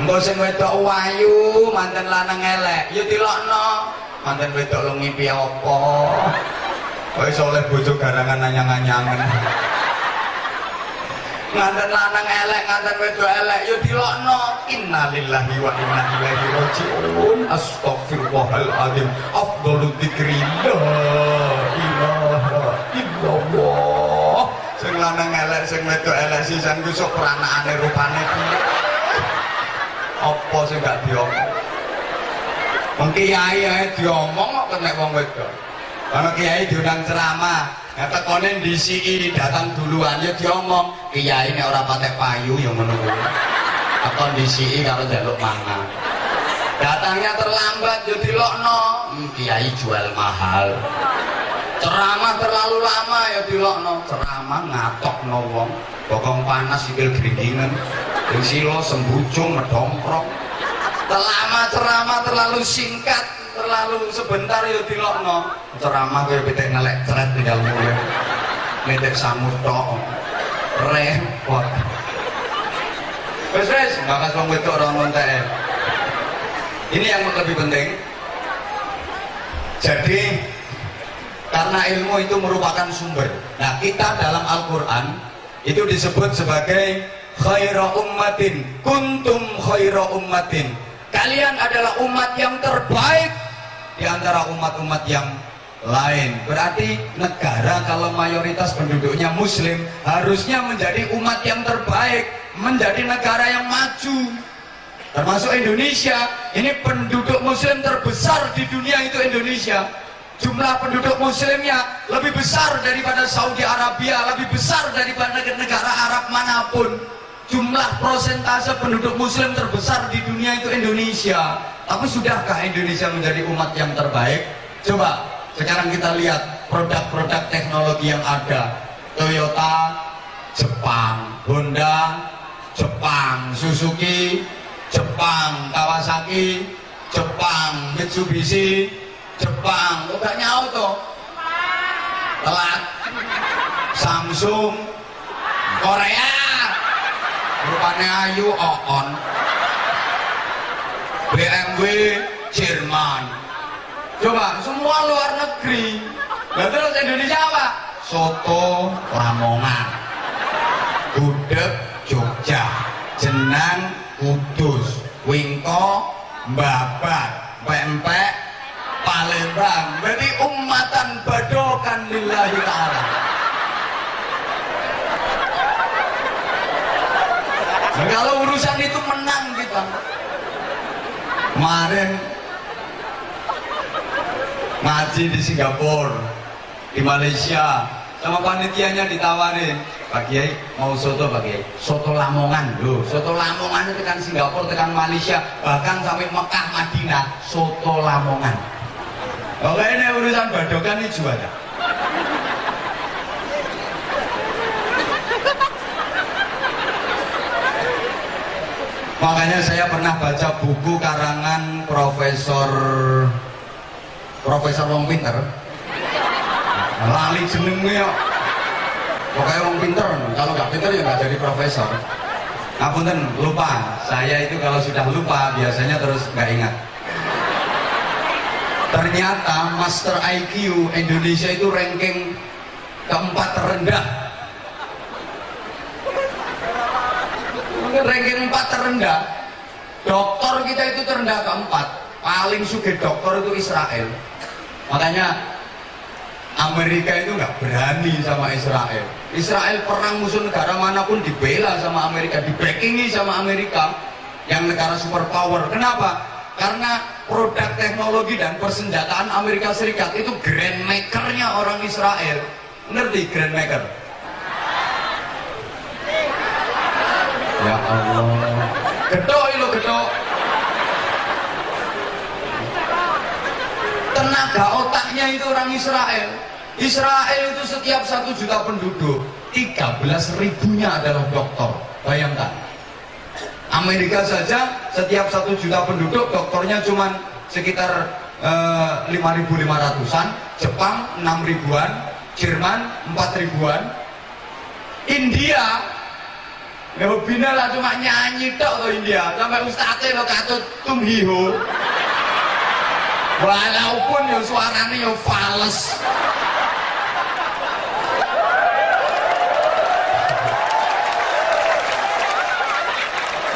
Engko sing wedok wayu, manten lanang elek ya dilokno. Manten wedok lu ngimpi apa? Kok iso oleh bojo garangan anyang-anyangen. Nganten lanang elek, nganten wedok elek ya dilokno. Innalillahi wa inna ilaihi raji'un. Astagfirullahaladzim. Afdhalul dzikri la ilaha illallah. Sing lanang elek, sing wedok elek sisan ku sok peranakane rupane piye. Apa sing gak diomong? Wong kiai ae diomong kok nek wong wedok. Ana kiai diundang ceramah, ya tekone ndisiki datang duluan ya diomong. Kiai nek ora patek payu ya ngono kuwi. Tekon ndisiki karo njaluk mangan. Datangnya terlambat yo dilokno. Kiai jual mahal. Ceramah terlalu lama ya dilokno. Ceramah ngatokno wong. Bokong panas sikil gringgingan. Yang silo sembucung medongkrok. Terlama ceramah terlalu singkat, terlalu sebentar ya dilokno. Ceramah kaya pitik ngelek ceret tinggal mulai. Nitik samut tok. Repot. Wes bakas wong wedok ora ngontek. Ini yang lebih penting. Jadi karena ilmu itu merupakan sumber. Nah, kita dalam Al-Qur'an itu disebut sebagai khaira ummatin, kuntum khaira ummatin. Kalian adalah umat yang terbaik di antara umat-umat yang lain. Berarti negara kalau mayoritas penduduknya muslim harusnya menjadi umat yang terbaik, menjadi negara yang maju. Termasuk Indonesia. Ini penduduk muslim terbesar di dunia itu Indonesia. Jumlah penduduk muslimnya lebih besar daripada Saudi Arabia, lebih besar daripada negara Arab manapun. Jumlah prosentase penduduk muslim terbesar di dunia itu Indonesia. Tapi sudahkah Indonesia menjadi umat yang terbaik? Coba sekarang kita lihat produk-produk teknologi yang ada. Toyota Jepang, Honda Jepang, Suzuki Jepang, Kawasaki Jepang, Mitsubishi Jepang. Udah nyaut toh? Telat. Samsung Korea rupanya ayu on. BMW Jerman. Coba semua luar negeri. Nah, terus Indonesia apa? Soto Lamongan, gudeg Jogja, jenang Kudus, wingko Babat, pempek Palembang. Berarti umatan badokan lillahi ta'ala. Nah, kalau urusan itu menang kita. Kemarin ngaji di Singapura, di Malaysia, sama panitianya ditawarin, Pak Kiai mau soto Pak Kiai, soto Lamongan loh. Soto Lamongan itu tekan Singapura, tekan Malaysia, bahkan sampai Mekah, Madinah, soto Lamongan. Oke, ini urusan badokan ini juara. Makanya saya pernah baca buku karangan Profesor Wong Pinter. Lali jenengnya. Pokoknya Wong Pinter. Kalau nggak pinter ya nggak jadi profesor. Ngapunten, lupa. Saya itu kalau sudah lupa biasanya terus nggak ingat. Ternyata Master IQ Indonesia itu ranking keempat terendah. Ranking 4 terendah. Dokter kita itu terendah keempat. Paling sugih dokter itu Israel. Makanya Amerika itu nggak berani sama Israel. Israel perang musuh negara manapun dibela sama Amerika, dibackingi sama Amerika yang negara superpower. Kenapa? Karena produk teknologi dan persenjataan Amerika Serikat itu grandmakernya orang Israel. Ngerti grandmaker? Ya Allah, gedok itu gedok. Tenaga otaknya itu orang Israel. Israel itu setiap 1 juta penduduk 13.000-nya adalah dokter. Bayangkan. Amerika saja setiap 1 juta penduduk dokternya cuma sekitar 5.500-an. Jepang 6.000-an, Jerman 4.000-an. India ya bina lah cuma nyanyi tok tuh India, sampai ustadz lo katut tumhiho. Walaupun ya suaranya ya fals.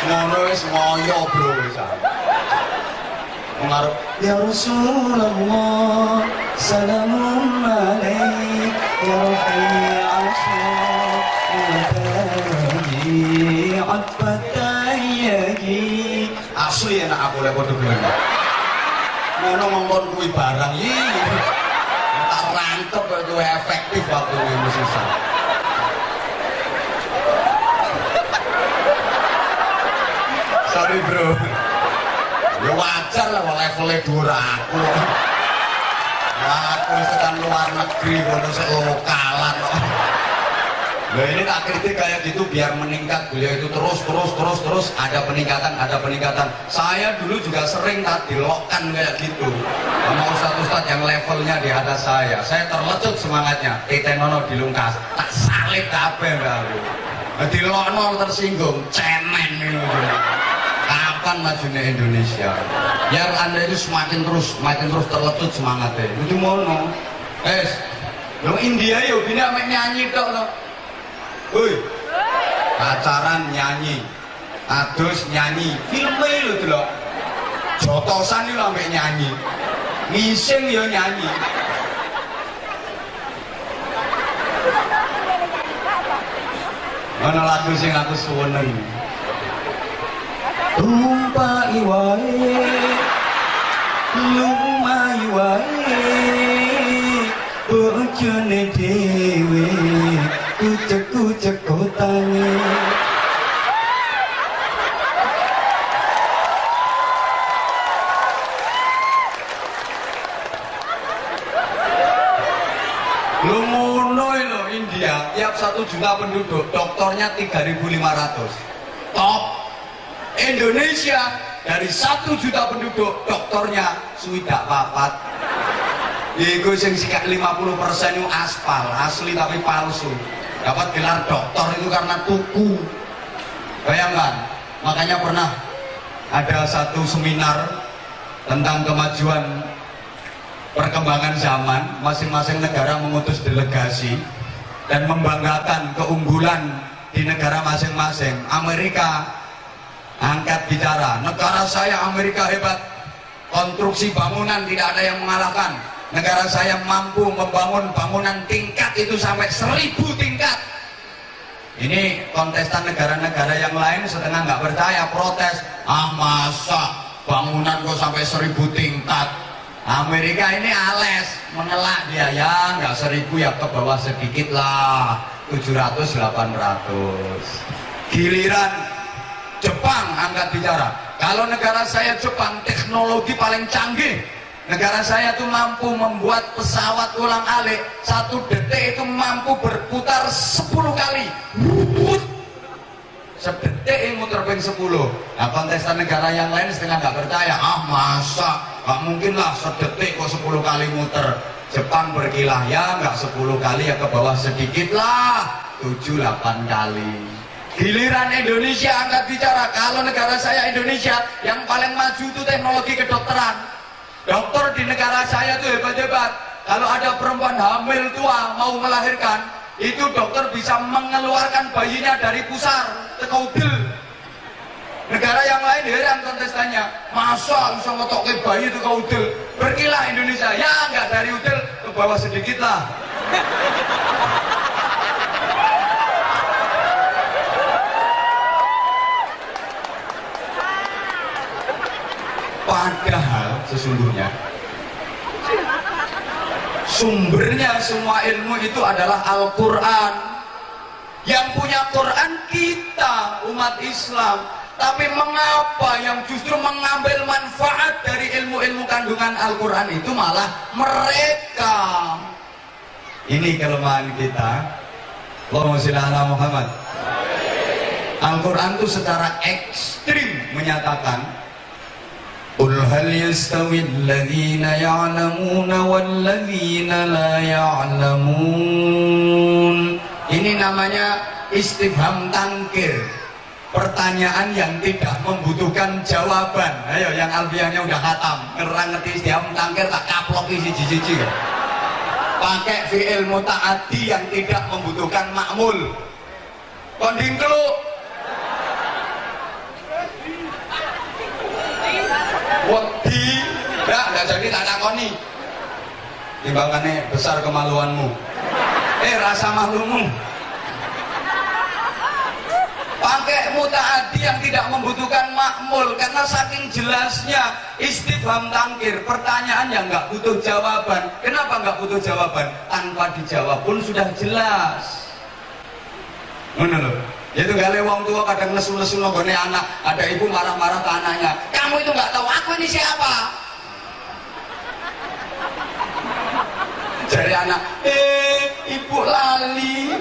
Ngono wis ngoyo bro wis. Mengarep ya Rasulullah salamun alaik ya rafi'al asli enak aku lek padha gelem. Ngono ngomong kuwi barang iki. Tak rangkep kok itu efektif waktu ini susah. Sorry bro. Ya wajar wajar lah levelnya dhuwur aku. Aku setan luar negeri kono sik lokalan kok. Nah ini tak kritik kayak gitu biar meningkat, beliau itu terus ada peningkatan. Saya dulu juga sering tak dilokkan kayak gitu sama ustadz yang levelnya di atas saya terlecut semangatnya, titenono dilungkas, tak salib kabeh lalu. Dilokno tersinggung, cemen ini. Kapan majunya Indonesia? Biar Anda itu semakin terus terlecut semangatnya. Itu mono. Lo India yo bina mek nyanyi tok lo. Woi, pacaran nyanyi, adus nyanyi, filme lho delok. Jotosan iki lho mek nyanyi. Ngising yo nyanyi. Mana lagu sing aku seneng. Tumpai wae, lumai wae, bojone dhewe. Kucek kotane. Lu ngono lho India, tiap 1 juta penduduk dokternya 3.500. Top. Indonesia dari 1 juta penduduk dokternya swidak papat. Iku sing sikak 50% itu aspal, asli tapi palsu. Dapat gelar doktor itu karena tuku. Bayangkan, makanya pernah ada satu seminar tentang kemajuan perkembangan zaman. Masing-masing negara mengutus delegasi dan membanggakan keunggulan di negara masing-masing. Amerika angkat bicara, negara saya Amerika hebat, konstruksi bangunan tidak ada yang mengalahkan. Negara saya mampu membangun bangunan tingkat itu sampai 1000 tingkat. Ini kontestan negara-negara yang lain setengah nggak percaya, protes. Masa bangunan kok sampai 1000 tingkat? Amerika ini ales, mengelak dia, ya nggak 1000 ya ke bawah sedikit lah, 700-800. Giliran Jepang angkat bicara, kalau negara saya Jepang teknologi paling canggih. Negara saya tuh mampu membuat pesawat ulang-alik 1 detik itu mampu berputar 10 kali. Sedetik yang muter ping 10. Nah kontestan negara yang lain setengah nggak percaya. Masa nggak mungkin lah sedetik kok 10 kali muter. Jepang berkilah, ya nggak 10 kali ya ke bawah sedikit lah, 7-8 kali. Giliran Indonesia angkat bicara, kalau negara saya Indonesia yang paling maju itu teknologi kedokteran. Dokter di negara saya tuh hebat-hebat. Kalau ada perempuan hamil tua mau melahirkan, itu dokter bisa mengeluarkan bayinya dari pusar ke kaudil. Negara yang lain heran kontestannya, masa bisa ngotokke bayi itu kaudil? Berkilah Indonesia, ya nggak dari udil ke bawah sedikit lah. Padahal sesungguhnya sumbernya semua ilmu itu adalah Al-Quran. Yang punya Quran kita umat Islam. Tapi mengapa yang justru mengambil manfaat dari ilmu-ilmu kandungan Al-Quran itu malah mereka? Ini kelemahan kita. Allahumma sholli ala Muhammad. Al-Quran itu secara ekstrim menyatakan, Qul hal yastawi alladhina ya'lamuna walladhina la ya'lamun. Ini namanya istifham tangkir, pertanyaan yang tidak membutuhkan jawaban. Ayo yang alfiahnya udah khatam, ngerti istifham tangkir tak kaploki siji-siji. Pakai fi'il muta'addi yang tidak membutuhkan ma'mul. Konding keluk wedi, nggak jadi tak takoni. Timbangannya besar kemaluanmu, rasa maklummu. Pakai muta'addi yang tidak membutuhkan makmul, karena saking jelasnya istifham tangkir, pertanyaan yang nggak butuh jawaban. Kenapa nggak butuh jawaban? Tanpa dijawab pun sudah jelas. Mana loh? Itu gale wong tua kadang lesu-lesu nggone anak, ada ibu marah-marah ke anaknya. kamu itu nggak tahu aku ini siapa? Jadi anak, ibu lali.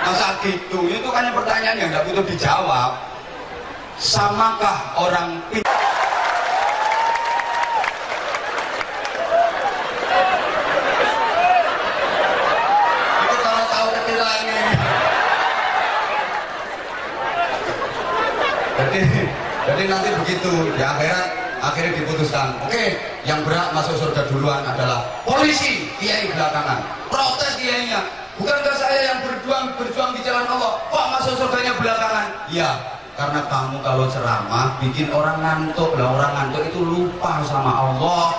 Masa gitu? Itu kan pertanyaan yang nggak butuh dijawab. Samakah orang itu kalau tahu ketilannya. Jadi nanti begitu di akhirat akhirnya diputuskan, oke, yang berat masuk surga duluan adalah polisi, kiai belakangan. Protes kiainya, bukankah saya yang berjuang di jalan Allah, kok masuk surganya belakangan? Iya, karena kamu kalau ceramah bikin orang ngantuk. Lah orang ngantuk itu lupa sama Allah.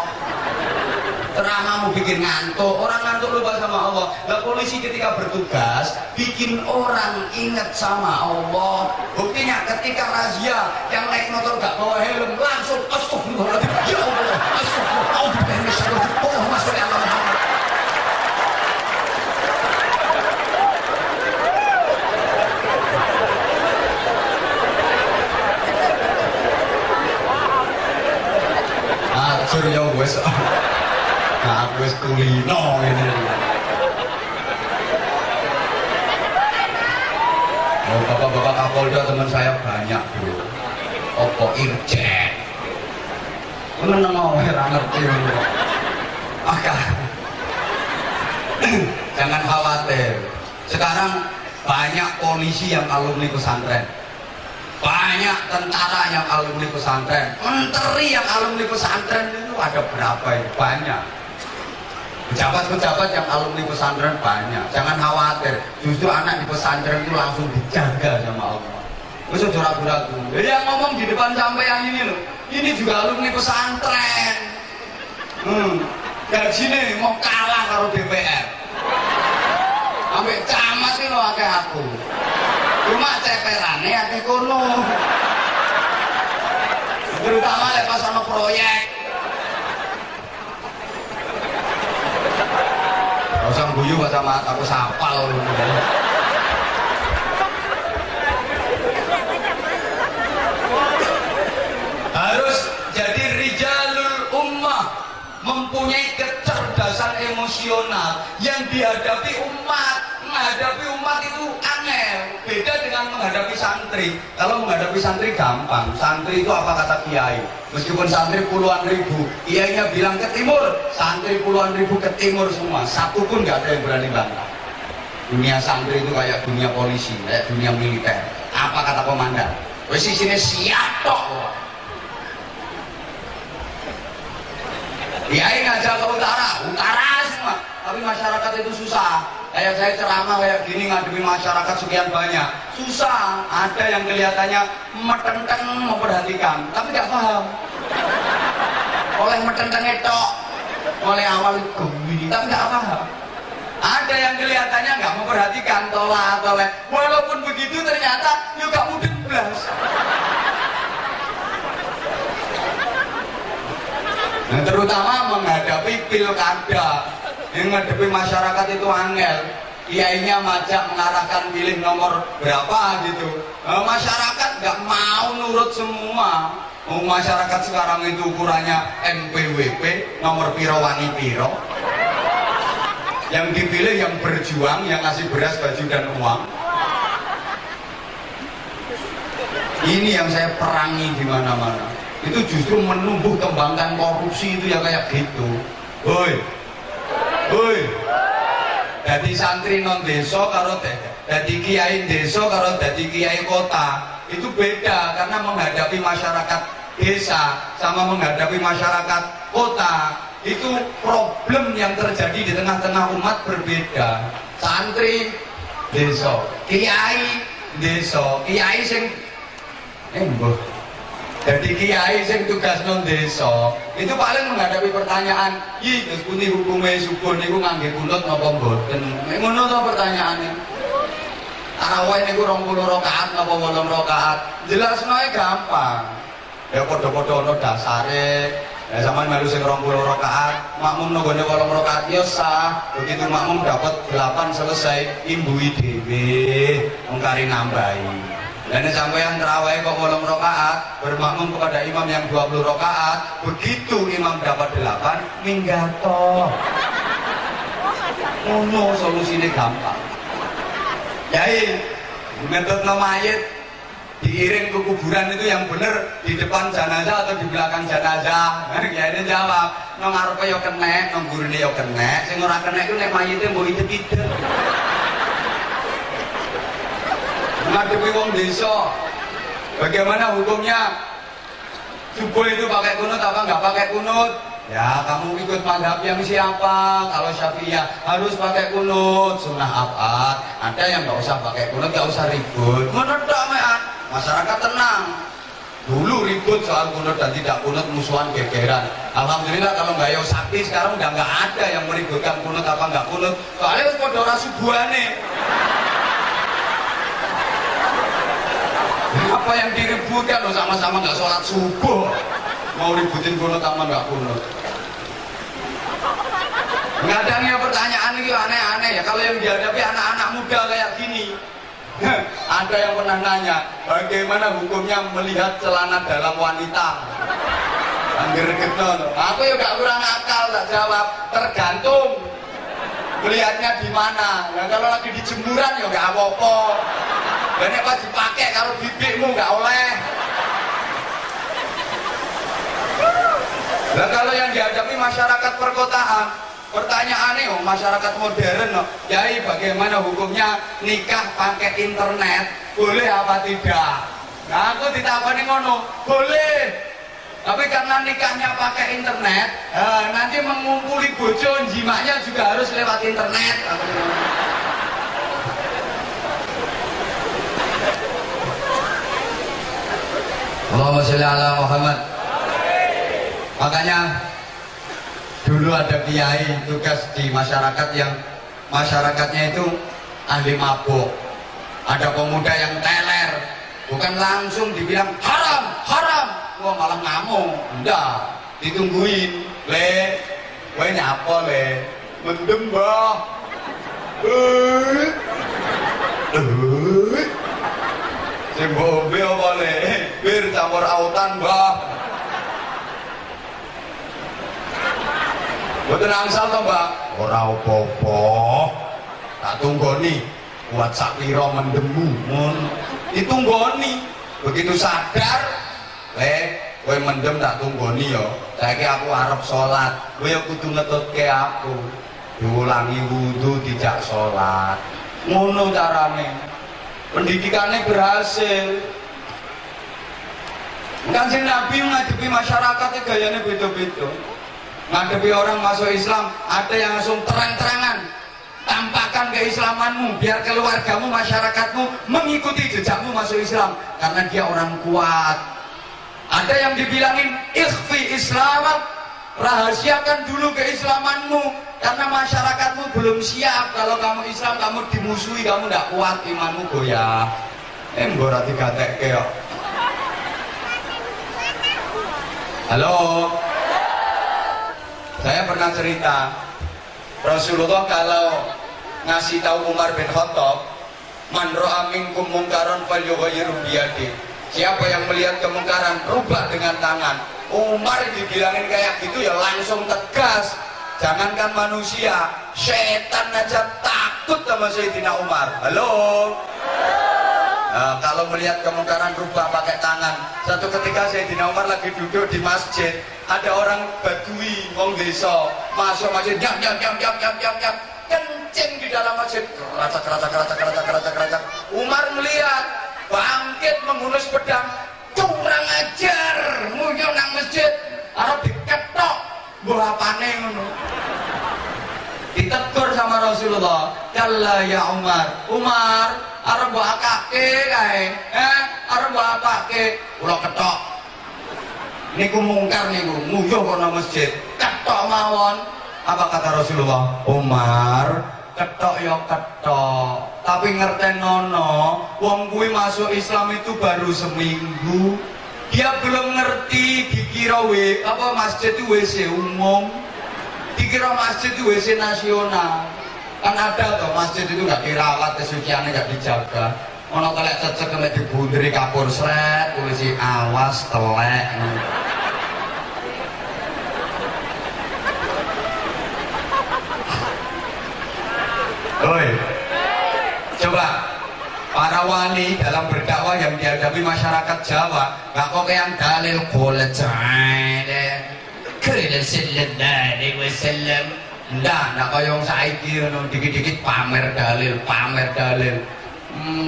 Ceramahmu bikin ngantuk, orang ngantuk lupa sama Allah. Lah polisi ketika bertugas bikin orang ingat sama Allah. Buktinya ketika razia yang naik motor gak bawa helm langsung astagfirullahaladzim, ya Allah, astagfirullahaladzim, Allahumma sholli ala Muhammad. Ajur ya wes. Nah, aku wis kulino ini. Oh, bapak-bapak Kapolda teman saya banyak bro. Opo Irjen. Meneng wae ora ngerti. Maka jangan khawatir. Sekarang banyak polisi yang alumni pesantren. Banyak tentara yang alumni pesantren. Menteri yang alumni pesantren itu ada berapa itu? Banyak. Pejabat-pejabat yang alumni pesantren banyak. Jangan khawatir, justru anak di pesantren itu langsung dijaga sama Allah. Wis aja ragu-ragu. Yang ngomong di depan sampean ini loh, ini juga alumni pesantren. Gajinya mau kalah karo DPR. Sampai camat sih lo akeh aku. Cuma ceperane akeh kono. Terutama lepas sama proyek. Usang guyu sama aku sapal. Harus jadi rijalul ummah, mempunyai kecerdasan emosional yang dihadapi umat. Menghadapi umat itu angel, beda dengan menghadapi santri. Kalau menghadapi santri gampang. Santri itu apa kata kiai? Meskipun santri puluhan ribu, kiainya bilang ke timur, santri puluhan ribu ke timur semua. Satu pun nggak ada yang berani bantah. Dunia santri itu kayak dunia polisi, kayak dunia militer. Apa kata komandan? Wes sini siap tok. Kiai ngajak ke utara semua. Tapi masyarakat itu susah. Kayak saya ceramah kayak gini ngadepi masyarakat sekian banyak, susah. Ada yang kelihatannya metenteng memperhatikan, tapi nggak paham. Oleh metenteng itu, oleh awal gini, tapi nggak paham. Ada yang kelihatannya nggak memperhatikan, tolak. Walaupun begitu ternyata juga mudeng blas. Nah, terutama menghadapi pilkada. Yang menghadapi masyarakat itu angel, kiainya majak mengarahkan pilih nomor berapa gitu. Masyarakat nggak mau nurut semua. Masyarakat sekarang itu ukurannya NPWP, nomor piro wani piro. Yang dipilih yang berjuang, yang ngasih beras, baju dan uang. Ini yang saya perangi di mana-mana. Itu justru menumbuh kembangkan korupsi itu ya kayak gitu. Woi, dadi santri non desa karo dadi kiai desa karo dadi kiai kota itu beda, karena menghadapi masyarakat desa sama menghadapi masyarakat kota itu problem yang terjadi di tengah-tengah umat berbeda. Santri desa, kiai desa, kiai sing jadi kiai sing tugas non desa itu paling menghadapi pertanyaan, terus pundi hukume subuh niku ngangge kunut napa mboten? Nek ngono to pertanyaane. Tarawih niku 20 rakaat napa 8 rakaat? Jelasno ae gampang. Ya padha-padha ana dasare. Ya sampean melu sing 20 rakaat, makmum nggone 8 rakaat ya sah. Begitu makmum dapat 8 selesai, imbui dhewe, mung kari nambahi. Dan sampeyan tarawih kok 8 rakaat, bermakmum kepada imam yang 20 rakaat, begitu imam dapat 8, minggato. Ngono solusine gampang. Yai, metode mayit diiring ke kuburan itu yang bener di depan jenazah atau di belakang jenazah? Ya ini jawab, nang ngarepe yo kenek, nang gurine yo kenek, sing ora kenek iku nek mayite mbok idep-idep. Ngadepi wong desa, bagaimana hukumnya? Subuh itu pakai kunut apa nggak pakai kunut? Ya kamu ikut mazhab yang siapa? Kalau Syafi'iyah harus pakai kunut, sunnah abad. Ada yang nggak usah pakai kunut, nggak usah ribut. Menurut mean, masyarakat tenang. Dulu ribut soal kunut dan tidak kunut, musuhan gegeran. Alhamdulillah kalau nggak yo sakti sekarang udah nggak ada yang meributkan kunut apa nggak kunut. Soalnya itu pada orang subuhane. Apa yang diributkan loh, sama-sama nggak sholat subuh mau ributin kunut sama nggak kunut. Nggak ada yang pertanyaan ini aneh-aneh ya kalau yang dihadapi anak-anak muda kayak gini. Ada yang pernah nanya bagaimana hukumnya melihat celana dalam wanita. Angger keton, aku ya gak kurang akal tak jawab, tergantung melihatnya di mana. Nah, kalau lagi di jemuran ya gak apa-apa. Dan pas dipakai kalau bibikmu nggak oleh. Nah kalau yang dihadapi masyarakat perkotaan, pertanyaannya masyarakat modern, Yai bagaimana hukumnya nikah pakai internet, boleh apa tidak? Nah aku ditakoni ngono, boleh. Tapi karena nikahnya pakai internet, nanti mengumpuli bojo jimaknya juga harus lewat internet. Allahumma sholli ala Muhammad. Makanya dulu ada kiai tugas di masyarakat yang masyarakatnya itu ahli mabuk. Ada pemuda yang teler, bukan langsung dibilang haram, haram. Wah malah ngamuk. Enggak, ditungguin. Le, kowe nyapa le? Mendem mbah. Sing bombe apa le? Bir campur autan, Mbah. Mboten angsal to, Mbah? Ora apa-apa. Tak tunggoni buat sak pira mendemu. Mun ditunggoni. Begitu sadar, le, kowe mendem tak tunggoni ya. Saiki aku arep salat. Kowe ya kudu ngetutke aku. Diulangi wudu dijak salat. Ngono carane. Pendidikannya berhasil. Kanjeng Nabi ngadepi masyarakatnya gayanya beda-beda. Ngadepi orang masuk Islam, ada yang langsung terang-terangan tampakkan keislamanmu biar keluargamu, masyarakatmu mengikuti jejakmu masuk Islam karena dia orang kuat. Ada yang dibilangin ikhfi Islamak, rahasiakan dulu keislamanmu karena masyarakatmu belum siap. Kalau kamu Islam kamu dimusuhi, kamu tidak kuat, imanmu goyah. Mbora digatekke kok. Halo, saya pernah cerita Rasulullah kalau ngasih tahu Umar bin Khattab, man ra'a minkum mungkaran falyughayyirhu biyadihi. Siapa yang melihat kemungkaran rubah dengan tangan. Umar dibilangin kayak gitu ya langsung tegas. Jangankan manusia, setan aja takut sama Sayyidina Umar. Halo. Nah, kalau melihat kemungkaran rubah pakai tangan. Satu ketika Sayyidina Umar lagi duduk di masjid, ada orang Badui, wong desa, masuk masjid, jam, kencing di dalam masjid, keracak. Umar melihat, bangkit menghunus pedang, curang ajar, nguyuh nang masjid, arep diketok, mbah apane ngono. Ditegur sama Rasulullah, "Kalla ya Umar, Umar, arep mbok akake kae, arep mbok apake, kula ketok. Niku mungkar niku, nguyuh kono masjid, ketok mawon." Apa kata Rasulullah? "Umar, ketok ya ketok, tapi ngertenono, wong kuwi masuk Islam itu baru seminggu. Dia belum ngerti dikira masjid itu WC umum. Dikira masjid itu WC nasional. Kan ada toh masjid itu nggak dirawat, kesuciannya nggak dijaga. ana telek cecek nek dibunderi kapur sret polisi awas telek. Oi. Coba para wali dalam berdakwah yang dihadapi masyarakat Jawa, gak kok yang dalil qul ta'ala qul sallallahu alaihi wasallam. Ndak kaya wong saiki ngono dikit-dikit pamer dalil.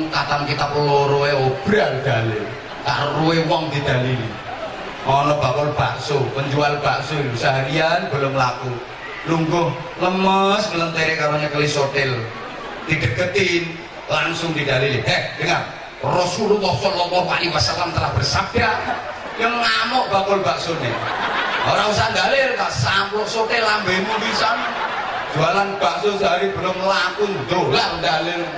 Katam kitab loro e obral dalil. Karuwe wong didalili. Ana bakul bakso, penjual bakso seharian belum laku. Lungguh lemes ngelentere karo nyekelis hotel. Dideketin langsung didalili. Dengar, Rasulullah Shallallahu Alaihi Wasallam telah bersabda, yang ngamuk bakul bakso nih. Orang usah dalil, tak sampluk sote lambemu bisa. Jualan bakso sehari belum laku, dolar dalil.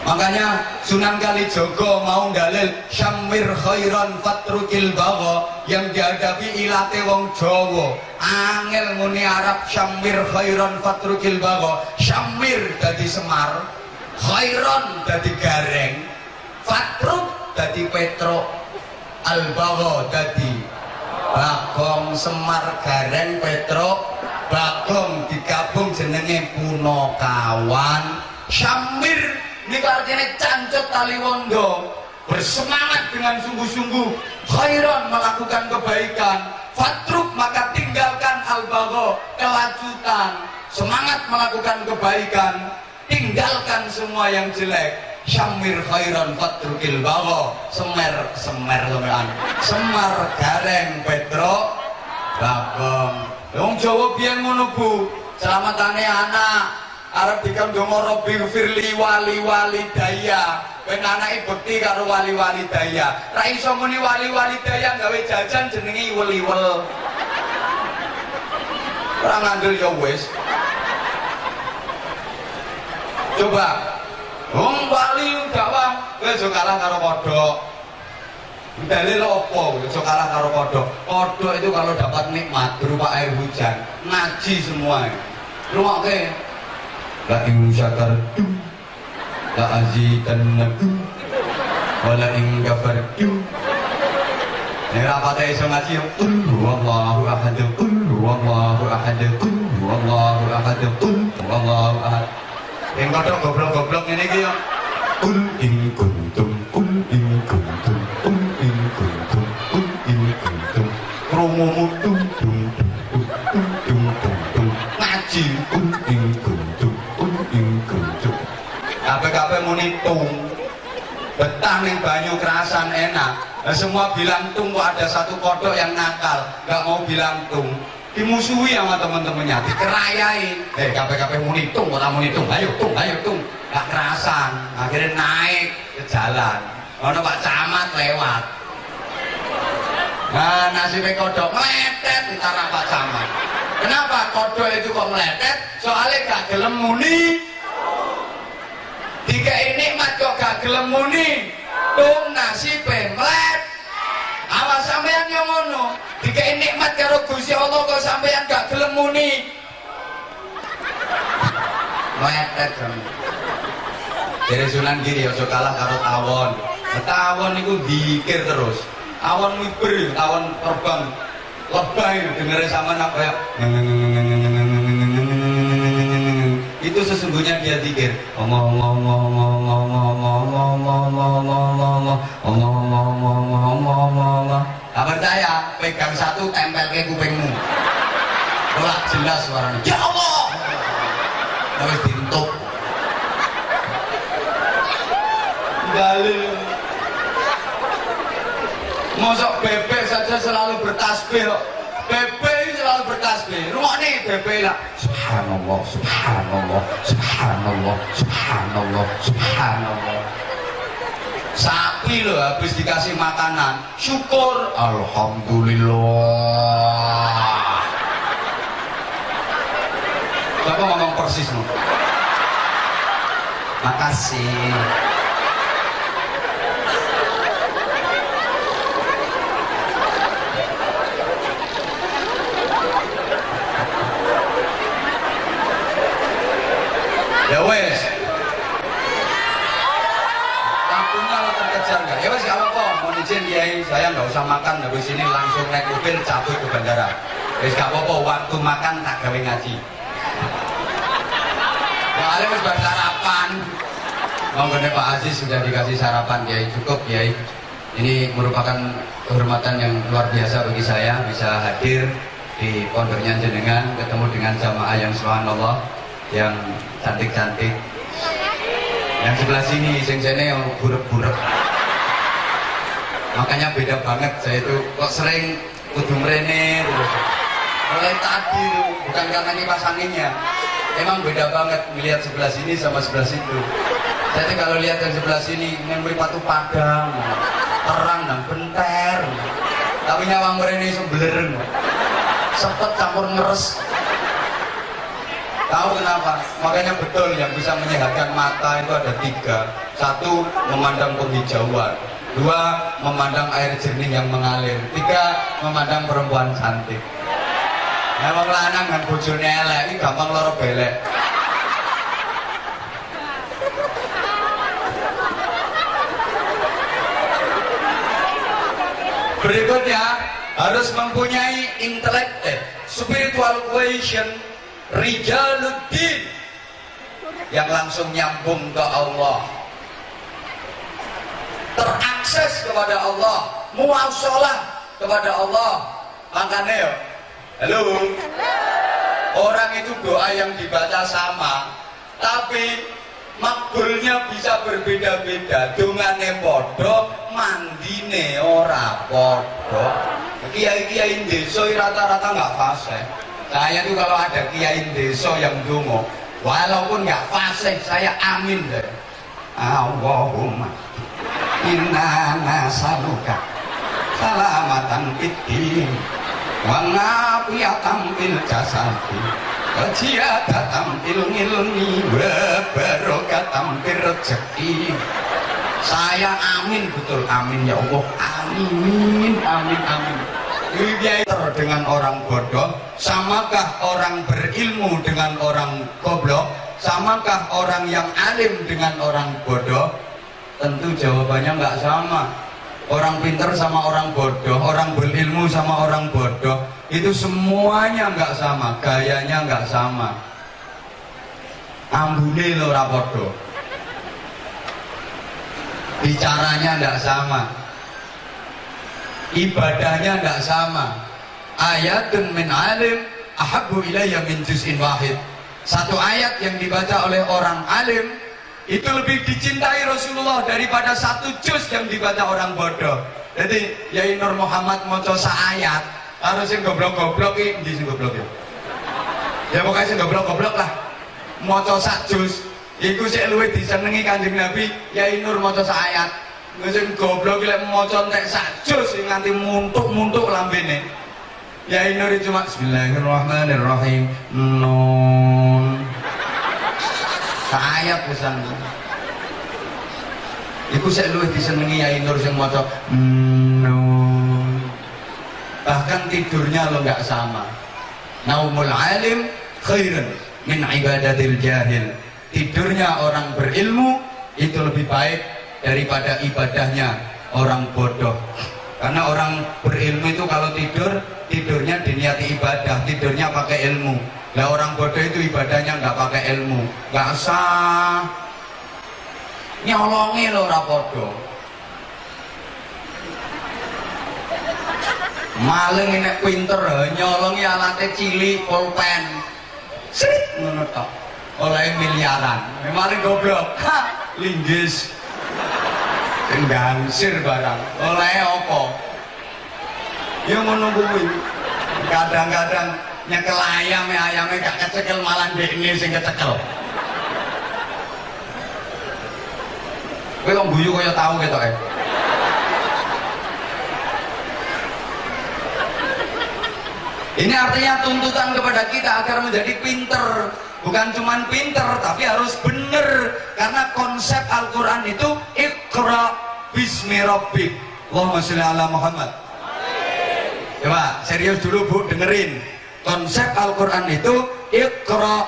Makanya Sunan Kalijogo mau dalil syamir khairan fatrukil bagha, yang dihadapi ilate wong Jawa. Angel muni Arab syamir khairan fatrukil bagha. Syamir dadi semar, khairan dadi gareng, fatruk dadi petro, al bagha dadi bagong. Semar gareng petro bagong digabung jenenge Punokawan. Syamir ini artinya cancut tali wondo, bersemangat dengan sungguh-sungguh, khairan melakukan kebaikan, fatruk maka tinggalkan al-bagho, kelacutan, semangat melakukan kebaikan, tinggalkan semua yang jelek. Syamir khairan fatrukil bagho, semar gareng petro bagong. Wong Jawa biyen ngono Bu, selamatane anak arep dikandung Rabbi firli wali daya. Ben anake bekti karo wali daya. Ra iso muni wali daya gawe jajan jenenge iwel-iwel. Ora ngandel ya wis. Coba wong wali dakwah aja kalah karo kodhok. Dalil opo? Aja kalah karo kodhok. Kodhok itu kalau dapat nikmat berupa air hujan, ngaji semua. Rumokke la in syakartum la azidannakum wa la in kafartum. Nek rapate iso ngaji qul huwallahu ahad qul huwallahu ahad qul huwallahu ahad qul huwallahu ahad. Ing kodhok goblok-goblok ngene iki yo qul in kuntum qul in kuntum qul in kuntum qul in kuntum krumumu tum tum tum tum ngaji qul in kuntum kabeh muni tung, betah ning banyu kerasan enak. Nah, semua bilang tung, kok ada satu kodok yang nakal gak mau bilang tung, dimusuhi sama temen-temennya, dikerayain. Kabeh muni tung, orang muni tung, ayo tung, gak kerasan. Akhirnya naik ke jalan, ono Pak Camat lewat. Nah, nasibnya kodok meletet di tanah Pak Camat. Kenapa kodok itu kok meletet? Soalnya gak gelem muni. Dikai nikmat kok gak gelem muni, tung nasibe mlet. Awas sampean yo ngono, dikai nikmat karo Gusti Allah kok sampean gak gelem muni, mletet kan. Dari Sunan Giri aja kalah karo tawon. Tawon niku dikir terus. Tawon miber, tawon terbang lebay dengerin sama nak kayak itu sesungguhnya dia zikir. Gak percaya, pegang satu tempel ke kupingmu. Ora jelas suaranya. Ya Allah. Tapi dintuk. Dalil. Mosok bebek saja selalu bertasbih. Bebek selalu bertasbih. Rungokne bebek lah. Subhanallah, subhanallah, subhanallah, subhanallah, subhanallah. Sapi loh habis dikasih makanan, syukur, alhamdulillah. Bapak ngomong persis loh. Makasih. Ya wes, usah makan, habis ini langsung naik mobil cabut ke bandara. Wis gak apa-apa, waktu makan tak gawe ngaji. Soalnya wis bar sarapan. Monggo Pak Aziz sudah dikasih sarapan, Kiai. Cukup, Kiai. Ini merupakan kehormatan yang luar biasa bagi saya bisa hadir di pondoknya jenengan, ketemu dengan jamaah yang subhanallah, yang cantik-cantik. Yang sebelah sini, sing sene yang buruk-buruk. Makanya beda banget, saya itu kok sering kudu mrene terus. Mulai tadi bukan karena kipas anginnya. Emang beda banget melihat sebelah sini sama sebelah situ. Saya tuh kalau lihat yang sebelah sini memori Patu Padang, terang dan benter. Tapi nyawang mrene iso blereng. Sepet campur ngeres. Tahu kenapa? Makanya betul yang bisa menyehatkan mata itu ada 3. 1, memandang penghijauan. 2, memandang air jernih yang mengalir. 3, memandang perempuan cantik. Nah, wong lanang kan bojone elek iki gampang lara belek. Berikutnya harus mempunyai spiritual quotient, rijaluddin, yang langsung nyambung ke Allah, terakses kepada Allah, muwasalah kepada Allah. Makanya ya, halo, orang itu doa yang dibaca sama, tapi makbulnya bisa berbeda-beda. Dungane podo, mandine ora podo. Kiai-kiai desa rata-rata nggak fasih. Saya tuh kalau ada kiai desa yang dungo, walaupun nggak fasih, saya amin deh. Allahumma inna nasaluka salamatan fiddin wa ngafiyatan fil jasadi wa ziyadatan fil ilmi wa barakatan fil rezeki. Saya amin, betul amin ya Allah, amin amin amin. Dengan orang bodoh, samakah orang berilmu dengan orang goblok? Samakah orang yang alim dengan orang bodoh? Tentu jawabannya nggak sama. Orang pinter sama orang bodoh, orang berilmu sama orang bodoh, itu semuanya nggak sama, gayanya nggak sama. Ambune lo rapodo, bicaranya nggak sama, ibadahnya nggak sama. Ayatun min alim ahabbu ilayya min juz'in wahid. Satu ayat yang dibaca oleh orang alim itu lebih dicintai Rasulullah daripada 1 juz yang dibaca orang bodoh. Jadi Yai Nur Muhammad maca ayat, harus sing goblok-goblok iki ndi sing goblok ya? Ya pokoknya sing goblok-goblok lah. Maca 1 juz iku sik luwih disenengi Kanjeng Nabi, Yai Nur maca ayat. Sing goblok lek maca entek 1 juz sing nganti muntuk-muntuk lambene. Yai Nur cuma bismillahirrahmanirrahim. Nun. Ayat pesan. Iku sik luwih disenengi Yai Nur sing maca nun. Bahkan tidurnya lo nggak sama. Naumul alim khairun min ibadatil jahil. Tidurnya orang berilmu itu lebih baik daripada ibadahnya orang bodoh. Karena orang berilmu itu kalau tidurnya diniati ibadah, tidurnya pakai ilmu. Lah orang bodoh itu ibadahnya nggak pakai ilmu, nggak sah. Nyolongi lo rapodo. Maling ini pinter, nyolongi alatnya cilik, pulpen, srit ngono tok. Oleh miliaran, maling goblok, linggis, gansir barang, oleh opo. Ya ngono kuwi. Kadang-kadang nyekel ayamnya gak kecekel, malah dekne sing kecekel. Kowe kok guyu kaya tau ketoke. Ini artinya tuntutan kepada kita agar menjadi pinter. Bukan cuman pinter, tapi harus bener. Karena konsep Al-Quran itu Iqra bismi rabbik. Allahumma sholli ala Muhammad. Coba serius dulu Bu, dengerin. Konsep Al-Quran itu Iqra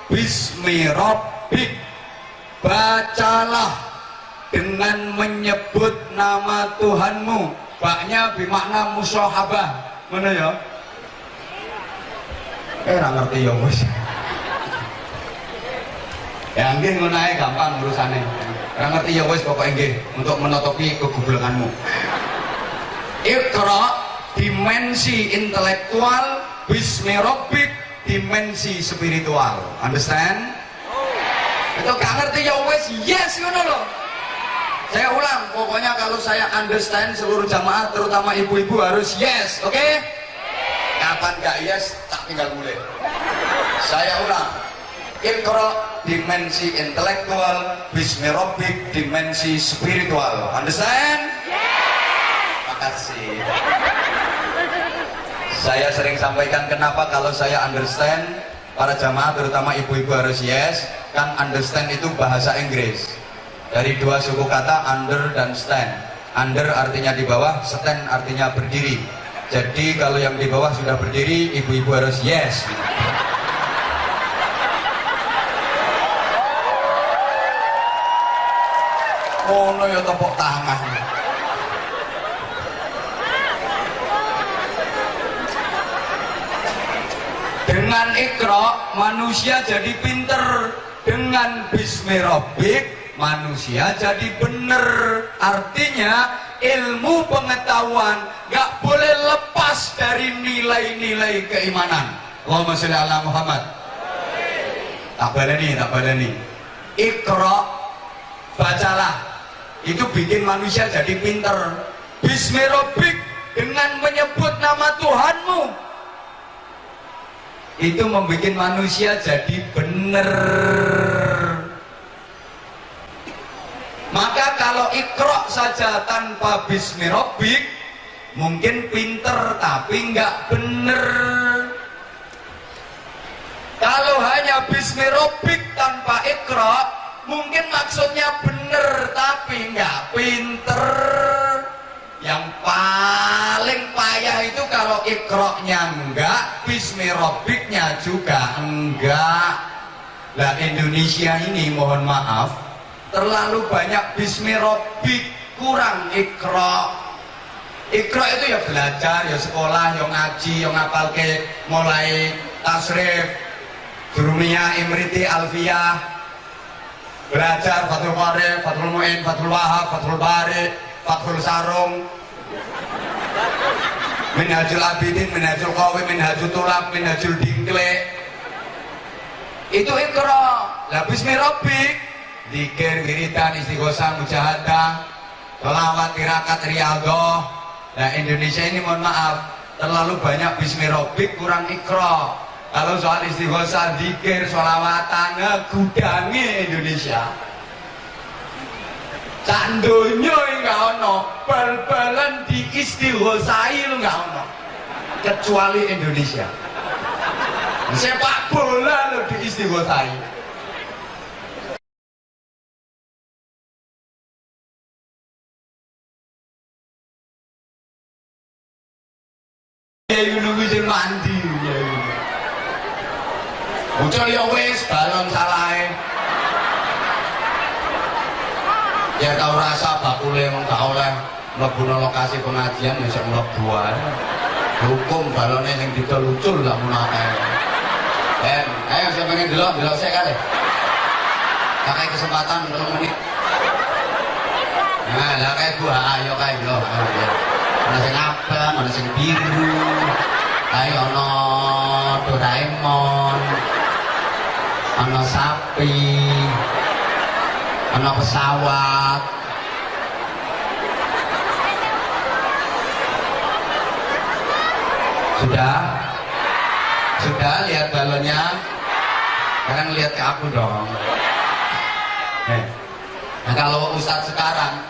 bismi rabbik. Bacalah dengan menyebut nama Tuhanmu. baknya bermakna musyahabah. Mana ya? Ora ngerti ya wis. Ya nggih ngono ae gampang urusane. Ora ngerti ya wis pokoke nggih untuk menutupi kegoblokanmu. Iqra dimensi intelektual, bismi rabbik dimensi spiritual. Understand? Itu gak ngerti ya wis yes ngono loh. Saya ulang, pokoknya kalau saya understand seluruh jamaah terutama ibu-ibu harus yes, oke? Okay? Kapan gak yes, tak tinggal mulai. Saya ulang. Iqra dimensi intelektual, bismi rabbik dimensi spiritual. Understand? Yes. Makasih. Saya sering sampaikan kenapa kalau saya understand, para jamaah terutama ibu-ibu harus yes. Kan understand itu bahasa Inggris. Dari dua suku kata under dan stand. Under artinya di bawah, stand artinya berdiri. Jadi kalau yang di bawah sudah berdiri, ibu-ibu harus yes. Oh no ya tepuk tangan. Dengan Iqra manusia jadi pinter. Dengan bismi rabbik manusia jadi bener. Artinya ilmu pengetahuan gak boleh lepas dari nilai-nilai keimanan. Allahumma sholli ala Muhammad. Tak baleni. Iqra, bacalah. Itu bikin manusia jadi pinter. Bismi rabbik, dengan menyebut nama Tuhanmu, itu membuat manusia jadi bener. Maka kalau Iqra saja tanpa bismi rabbik mungkin pinter tapi nggak bener. Kalau hanya bismi rabbik tanpa Iqra mungkin maksudnya bener tapi nggak pinter. Yang paling payah itu kalau Iqra-nya enggak, bismi rabbiknya juga enggak. Lah Indonesia ini mohon maaf terlalu banyak bismi rabbik, kurang Iqra. Iqra itu ya belajar, ya sekolah, ya ngaji, ya ngapalke mulai tasrif, Jurumiyah, Imriti, Alfiyah, belajar Fathul Qorib, Fathul Mu'in, Fathul Wahab, Fathul Bari, Fathul Sarung, Minhajul Abidin, Minhajul Qawi, Minhajul Tulab, Minhajul Dingkle. Itu Iqra. Lah bismi rabbik, zikir, wiridan, istighosah, mujahadah, sholawat, tirakat, riyadhah. Nah Indonesia ini mohon maaf terlalu banyak bismi rabbik, kurang Iqra. Kalau soal istighosah, zikir, sholawatan, gudangi Indonesia. Sak donya enggak ono, bal-balan di istighosahi lu enggak ono. Kecuali Indonesia. Sepak bola lu di istighosahi. Ya nunggu sing mandi ya. Ucul ya wis balon salahe. Ya tau rasa bakule wong gak oleh mlebu lokasi pengajian ya sik mlebu ae. Hukum balone sing didol-ucul lak menawa. Ayo sing pengen delok sik kali. Pakai kesempatan 3 menit. Nah, lah kae Bu, ayo kae lho. Ana sing abang, ana sing biru. Ayo ana Doraemon. Ana sapi. Ana pesawat. Sudah lihat balonnya? Sekarang lihat ke aku dong. Nah kalau Ustadz sekarang,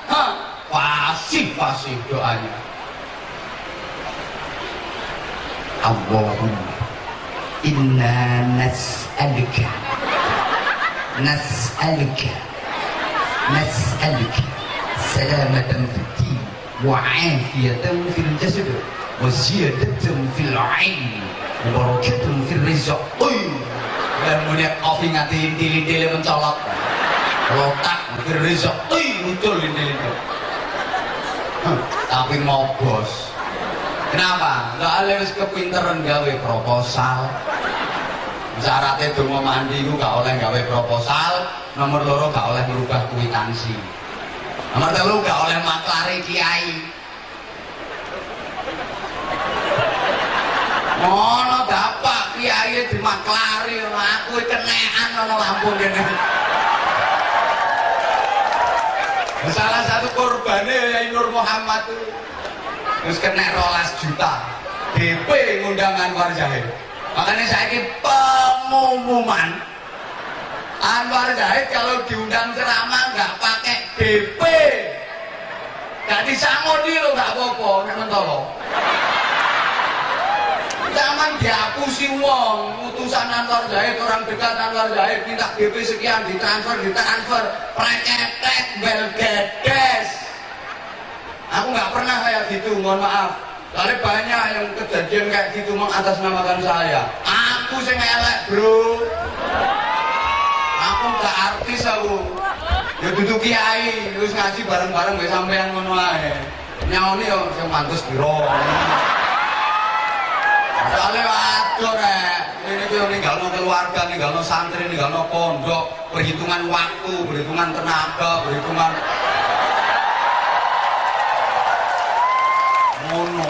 fasih doanya. Allahumma inna nas'aluka salamatan fid din wa 'afiyatan fil jasad wa ziyadatan fil 'ilm wa barakatan fil rizq. Dan punya kopi ngati intil-intil mencolok lotak fil rizq muncul intil-intil. tapi mogos. Kenapa? Soalnya wis kepinteran gawe proposal. Syaratnya donga mandi ku gak oleh gawe proposal, nomor loro gak oleh merubah kwitansi, nomor telu gak oleh maklari kiai. Ngono dapat kiai dimaklari, aku kenekan ana lampu kene. Salah satu korbannya Yai Nur Muhammad itu terus kena 12 juta DP ngundang Anwar Zahid. Makanya saya ini pengumuman Anwar Zahid kalau diundang ceramah nggak pakai DP, nggak disangoni lo, nggak apa-apa, nonton. Jangan dihapusi wong, utusan Anwar Zahid, orang dekat Anwar Zahid minta DP sekian, ditransfer, preketek, belgedes. Aku nggak pernah kayak gitu, mohon maaf. Soalnya banyak yang kejadian kayak gitu mengatasnamakan saya. Aku sing elek, bro. Aku gak artis aku. Ya duduk kiai, terus ngaji bareng-bareng gak sampean ngono ae. Nyaoni yo sing pantes piro. Soalnya waduh rek, ini tuh ninggalno keluarga, ninggalno santri, ninggalno pondok, perhitungan waktu, perhitungan tenaga, perhitungan mono.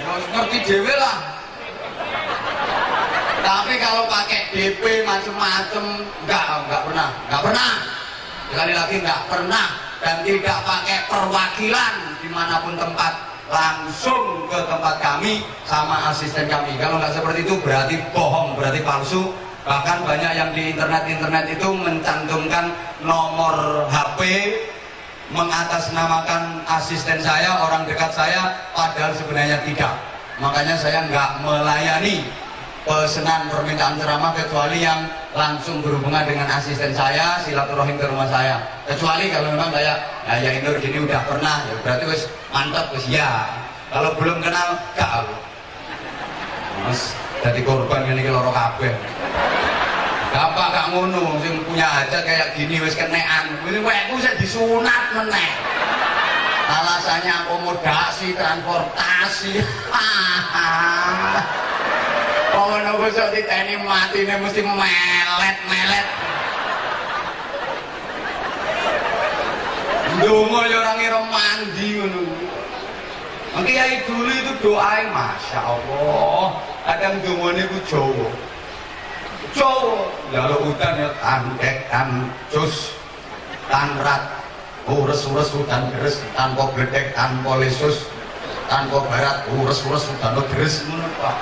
Ya ngerti dhewe lah. Tapi kalau pakai DP macem-macem enggak pernah. Sekali lagi enggak pernah, dan tidak pakai perwakilan dimanapun tempat, langsung ke tempat kami sama asisten kami. Kalau nggak seperti itu berarti bohong, berarti palsu. Bahkan banyak yang di internet itu mencantumkan nomor HP mengatasnamakan asisten saya, orang dekat saya, padahal sebenarnya tidak. Makanya saya nggak melayani pesanan permintaan ceramah kecuali yang langsung berhubungan dengan asisten saya, silaturahim ke rumah saya. Kecuali kalau memang kayak ya Nur gini udah pernah, ya berarti wis mantap wis ya. Kalau belum kenal gak, mas jadi korban ini loro kabeh. Bapak gak ngono, sing punya aja kayak gini wis kenekan. Ini wekku sik disunat meneh. Alasannya akomodasi, transportasi. Kalau nunggu so diteni mati ini mesti melet. Dungo ya orang ngira mandi ngono. Kiai dulu itu doain, masya Allah. Kadang dungone ku Jawa. Lalu hutan ya tandek, tancus, tanrat, ures hutan deres, tanpa gledek, tanpa lesus, tanpa barat, ures hutan deres ngono Pak.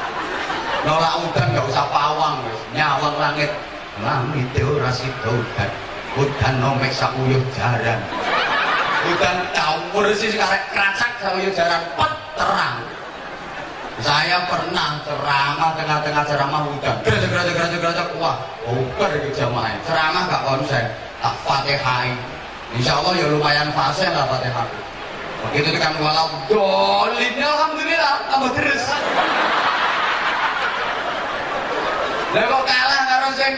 Nolak udan gak usah pawang, nyawang langit ora sida udan nomek sakuyuh jaran, udan campur sih karek kracak sakuyuh jaran pet terang. Saya pernah ceramah tengah-tengah ceramah udan gerajak wah oper iki jamaah ceramah gak konsen, tak fatihai insya Allah ya lumayan fase lah fatihah. Begitu tekan walau dolin alhamdulillah tambah terus. Lah kok kalah karo sing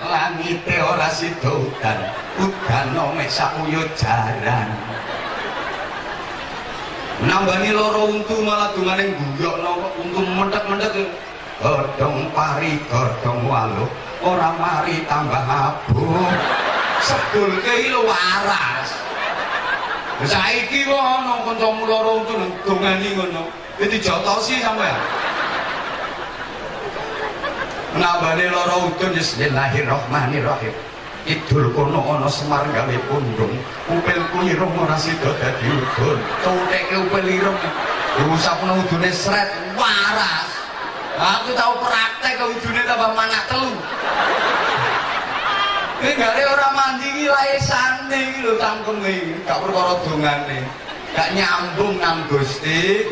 langite ora sida udan mek sakuyuh jaran. Nambani loro untu malah dungane guyokno untu mentek-mentek. Godhong pari godhong waluh ora mari tambah abuh. Sebulke iki lho waras. Saiki kok ana kancamu loro untu dongani ngono. Iki dijotosi sampean. Nambane loro udun bismillahirrahmanirrahim. Idul kono ana Semar gawe pundung, upilku irung ora sida dadi udun. Cutheke upil irung rusakno udune sret waras. Aku tahu praktek ke udune tambah manak telu. Iki gare ora mandi iki laesane iki lho cangkeme, gak perkara dongane. Gak nyambung nang Gusti.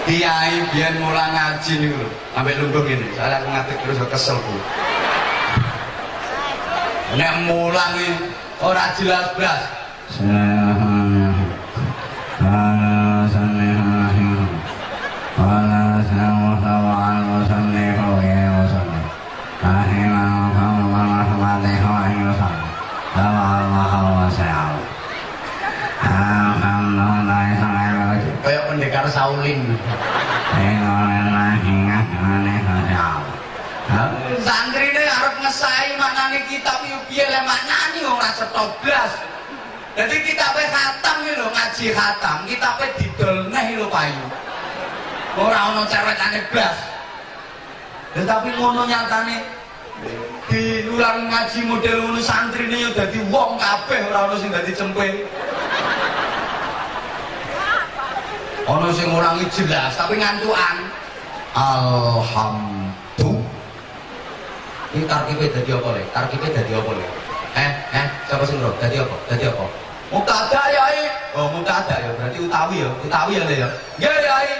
Kiai biyen mulang ngaji niku lho, sampai lungguh ngene. Saya aku ngadeg terus kesel Bu. Nek mulang iki ora jelas-jelas. ngesai maknane kitab yo piye le maknane wong ora cetha blas. Dadi kitabe khatam iki lho ngaji khatam, kitabe didol neh lho payu. Ora ono cewekane blas. Tetapi ngono nyatane diulang ngaji model ngono santrine yo dadi wong kabeh ora ono sing dadi cempe. Ono sing ngurangi jelas tapi ngantukan. Alhamdulillah. Ini tarkibe dadi apa le? Tarkibe dadi apa le? Siapa sing ro? Dadi apa? Dadi apa? Mubtada ya i. Oh mubtada ya berarti utawi ya. Utawi ya le ya. Ya ya i.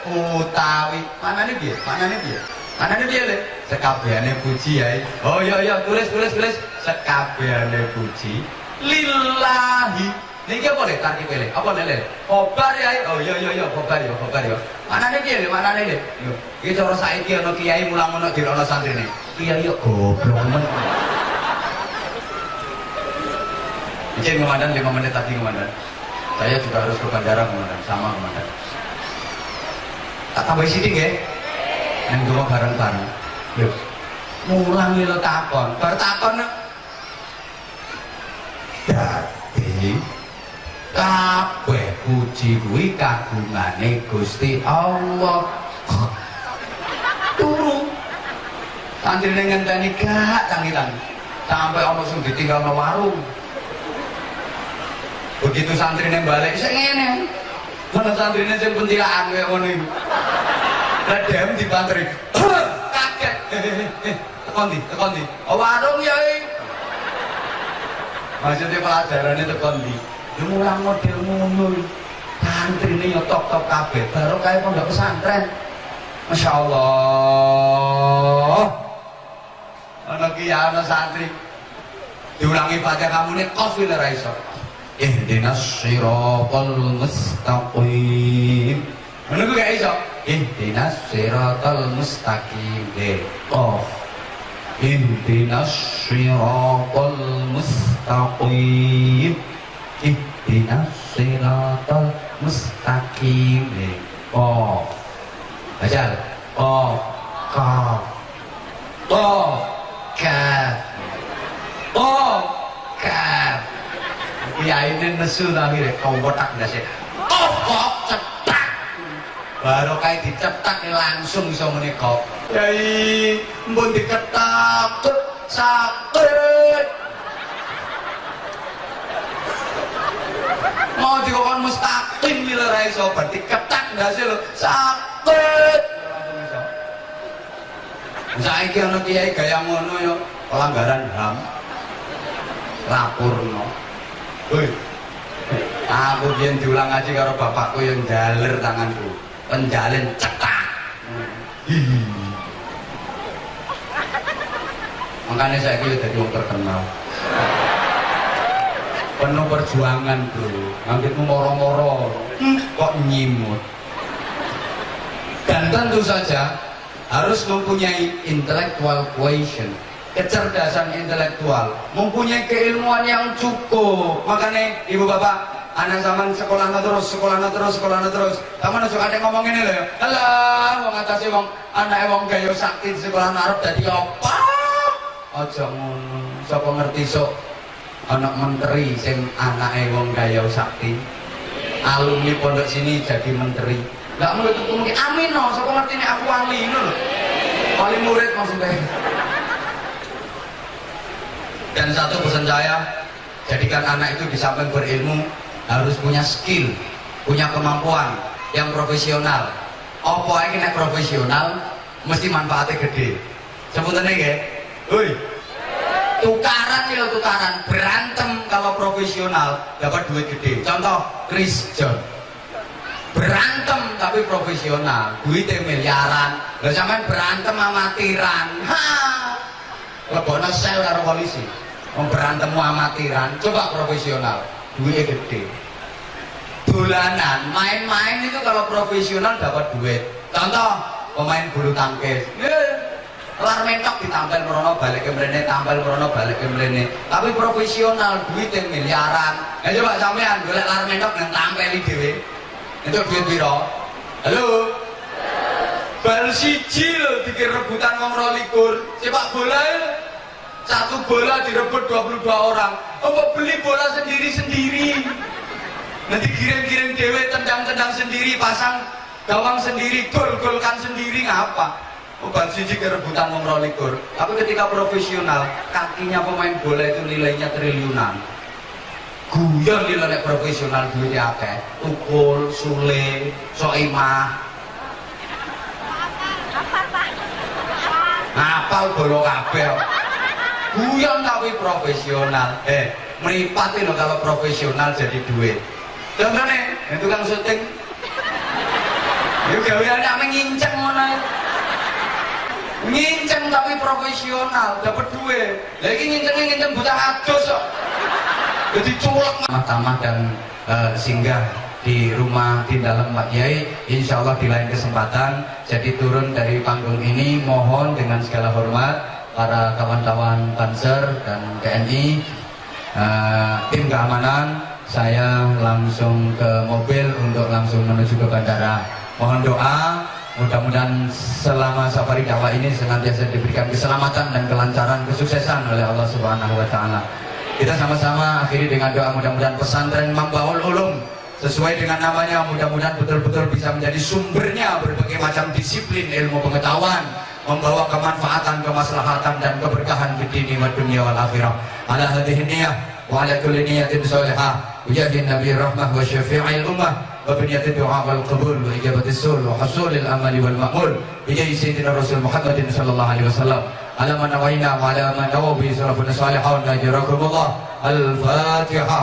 Utawi. Manane piye? Manane piye? Manane piye le? Sekabehane puji ya i. Oh iya iya tulis. Sekabehane puji lillahi. Niki apa le tarkibe le? Apa le? Khobar ya i. Oh iya khobar ya. Manane piye le? Manane le? Yo. Iki cara saiki ana kiai mulang ana dirono santrine. Kiai yo goblok men. Izin komandan 5 menit tadi komandan. Saya juga harus ke bandara komandan, sama komandan. Tak tambah sithik nggih. Nang donga bareng-bareng. Yo. Mulangi lo takon, bar takon. Dadi kabeh puji kuwi kagungane Gusti Allah. Turu. Santrine ngenteni gak tangi-tangi. Sampai ono sing ditinggalno warung. Begitu santrine balik sing ngene. Ono santrine sing pentilakan kaya ngono iku. Lah dem dipantri. Kaget. Tekan ndi? Oh, warung ya iki. Maksudnya pelajarannya tekan ndi? Yo mulang model ngono iki. Santrine yo top-top kabeh. Baru kaya pondok pesantren. Masya Allah. Ono ki ana santri diulangi Fatihah muni qafil ra iso. Ihdinas siratal mustaqim. Ngono ku gak iso. Ihdinas siratal mustaqim. Qaf. Ihdinas siratal mustaqim. Ihdinas siratal mustaqim. Qaf. Bajal. Qaf. Qaf. Qaf. Kaf. Qaf. Kaf. Ya ini nesu akhirnya kau kotak dasar. Qaf cetak. Baru kayak dicetak langsung bisa menikah. Yai, mbon diketak sakit. Mau dikokon mustaqim bila raiso berarti ketak dasar sakit. Saiki ana kiai gaya ngono yo pelanggaran HAM. Lapurno. Woi. Aku biyen diulang ngaji karo bapakku yang jaler tanganku. Penjalin cetak. Makanya saya kira jadi orang terkenal. Penuh perjuangan bro. Nganggitmu moro-moro. Kok nyimut. Dan tentu saja harus mempunyai intellectual quotient, kecerdasan intelektual, mempunyai keilmuan yang cukup. Makanya ibu bapak, anak zaman sekolah terus. Taman aja ada ngomong ini loh. Alah, wong atase wong anak wong gaya sakti sekolah arep dadi apa? Aja ngono. Sapa ngerti sok anak menteri sing anake wong gaya sakti. Alumni pondok sini jadi menteri. Enggak menutup kemungkinan. Amin no, sapa ngerti nek aku wali ngono lho. Wali murid maksudnya. Dan satu pesan saya, jadikan anak itu di samping berilmu harus punya skill, punya kemampuan yang profesional. Apa iki nek profesional mesti manfaatnya gede. Sebutannya nggih. Hoi. Tukaran berantem kalau profesional dapat duit gede. Contoh Chris John. Berantem tapi profesional, duitnya miliaran. Lah sampean berantem amatiran. Ha. Lebono sel karo polisi. Wong berantemmu amatiran, coba profesional, duitnya gede. Dolanan, main-main itu kalau profesional dapat duit. Contoh pemain bulu tangkis. Lar mentok ditampil merono balik ke mrene, tampil merono balik ke mrene. Tapi profesional, duitnya miliaran. Ya coba sampean golek lar mentok nang tampeli dhewe. Itu duit piro? Halo? Bal siji lho dikir rebutan wong 22. Sepak bola satu bola direbut 22 orang. Apa beli bola sendiri-sendiri. Nanti giring-giring dewe, tendang-tendang sendiri, pasang gawang sendiri, gol-golkan sendiri, ngapa? Obat siji kerebutan wong 22. Tapi ketika profesional, kakinya pemain bola itu nilainya triliunan. Guyon nilai profesional duitnya akeh. Tukul, sule, soimah. Ngapal bola kabeh. Guyon tapi profesional. Meripat loh kalau profesional jadi duit. Contohnya, itu kan syuting. Yuk gaweannya menginceng mana? Nginceng tapi profesional, dapat duit. Lagi nginceng buta adus kok. Jadi culek tamah dan singgah di rumah di dalam Pak Kiai, insya Allah di lain kesempatan. Jadi turun dari panggung ini, mohon dengan segala hormat para kawan-kawan Banser dan TNI, tim keamanan, saya langsung ke mobil untuk langsung menuju ke bandara. Mohon doa, mudah-mudahan selama safari dakwah ini senantiasa diberikan keselamatan dan kelancaran, kesuksesan oleh Allah Subhanahu wa Ta'ala. Kita sama-sama akhiri dengan doa, mudah-mudahan pesantren Mambaul Ulum sesuai dengan namanya, mudah-mudahan betul-betul bisa menjadi sumbernya berbagai macam disiplin ilmu pengetahuan, membawa kemanfaatan, kemaslahatan dan keberkahan di dini wa dunia wal akhirah. Ala hadhihi niyah wa ala kulli niyatin salihah wajhin nabi rahmah wa syafi'il ummah wa biniyati du'a wal qabul wa ijabati sul wa hasulil amali wal ma'mul bi sayyidina rasul Muhammadin sallallahu alaihi wasallam. على من نوينا وعلى من نوى به سلفنا الصالحون أجركم الله. الفاتحة.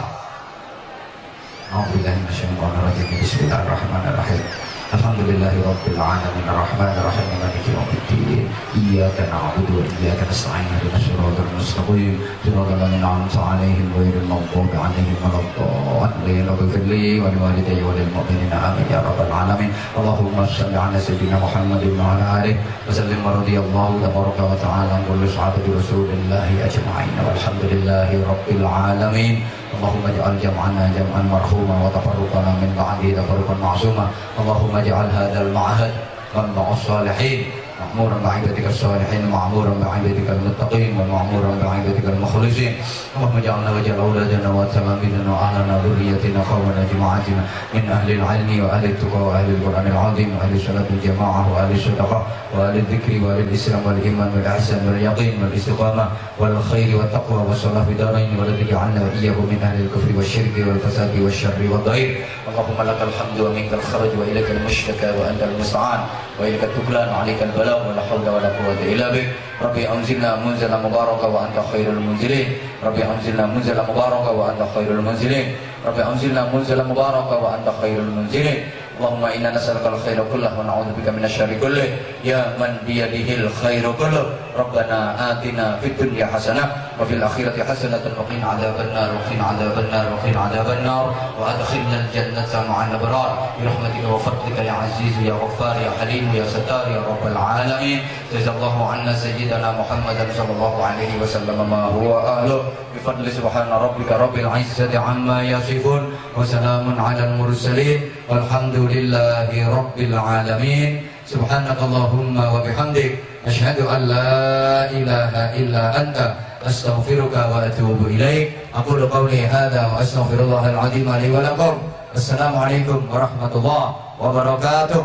أعوذ بالله من الشيطان الرجيم. بسم الله الرحمن الرحيم. الحمد لله رب العالمين الرحمن الرحيم مالك يوم الدين. إياك نعبد وإياك نستعين اهدنا الصراط المستقيم صراط الذين أنعمت عليهم غير المغضوب عليهم ولا الضالين. اغفر لي ولوالدي وللمؤمنين آمين يا رب العالمين. اللهم صل على سيدنا محمد وعلى آله وسلم ورضي الله تبارك وتعالى عن كل صحابة رسول الله أجمعين والحمد لله رب العالمين. اللهم اجعل جمعنا جمعا مرحوما وتفرقنا من بعده تفرقا معصوما. اللهم اجعل هذا المعهد منبع الصالحين مأمورا بعبادك الصالحين معمورا بعبادك المتقين ومعمورا بعبادك المخلصين. اللهم اجعلنا واجعل أولادنا وتلاميذنا وأهلنا ذريتنا قومنا جماعتنا من أهل العلم وأهل التقى وأهل القرآن العظيم وأهل الصلاة الجماعة وأهل الصدقة وأهل الذكر وأهل الإسلام والإيمان والإحسان واليقين والاستقامة والخير والتقوى والصلاة في دارين ولا تجعلنا وإياهم من أهل الكفر والشرك والفساد والشر والضير. اللهم لك الحمد ومنك الخرج وإليك المشتكى وأنت المستعان وإليك التكلان وعليك البلاغ ولا حول ولا قوة إلا بك. ربي أنزلنا منزلا مباركا وأنت خير المنزلين. ربي أنزلنا منزلا مباركا وأنت خير المنزلين. ربي أنزلنا منزلا مباركا وأنت خير المنزلين. اللهم إنا نسألك الخير كله ونعوذ بك من الشر كله يا من بيده الخير كله. ربنا آتنا في الدنيا حسنة وفي الآخرة حسنة وقنا عذاب النار وقنا عذاب النار وقنا عذاب النار وأدخلنا الجنة مع الأبرار برحمتك وفضلك يا عزيز يا غفار يا حليم يا ستار يا رب العالمين. جزا الله عنا سيدنا محمد صلى الله عليه وسلم ما هو أهله بفضل سبحان ربك رب العزة عما يصفون وسلام على المرسلين والحمد لله رب العالمين. سبحانك اللهم وبحمدك أشهد أن لا إله إلا أنت أستغفرك وأتوب إليك. أقول قولي هذا وأستغفر الله العظيم لي ولكم. السلام عليكم ورحمة الله وبركاته.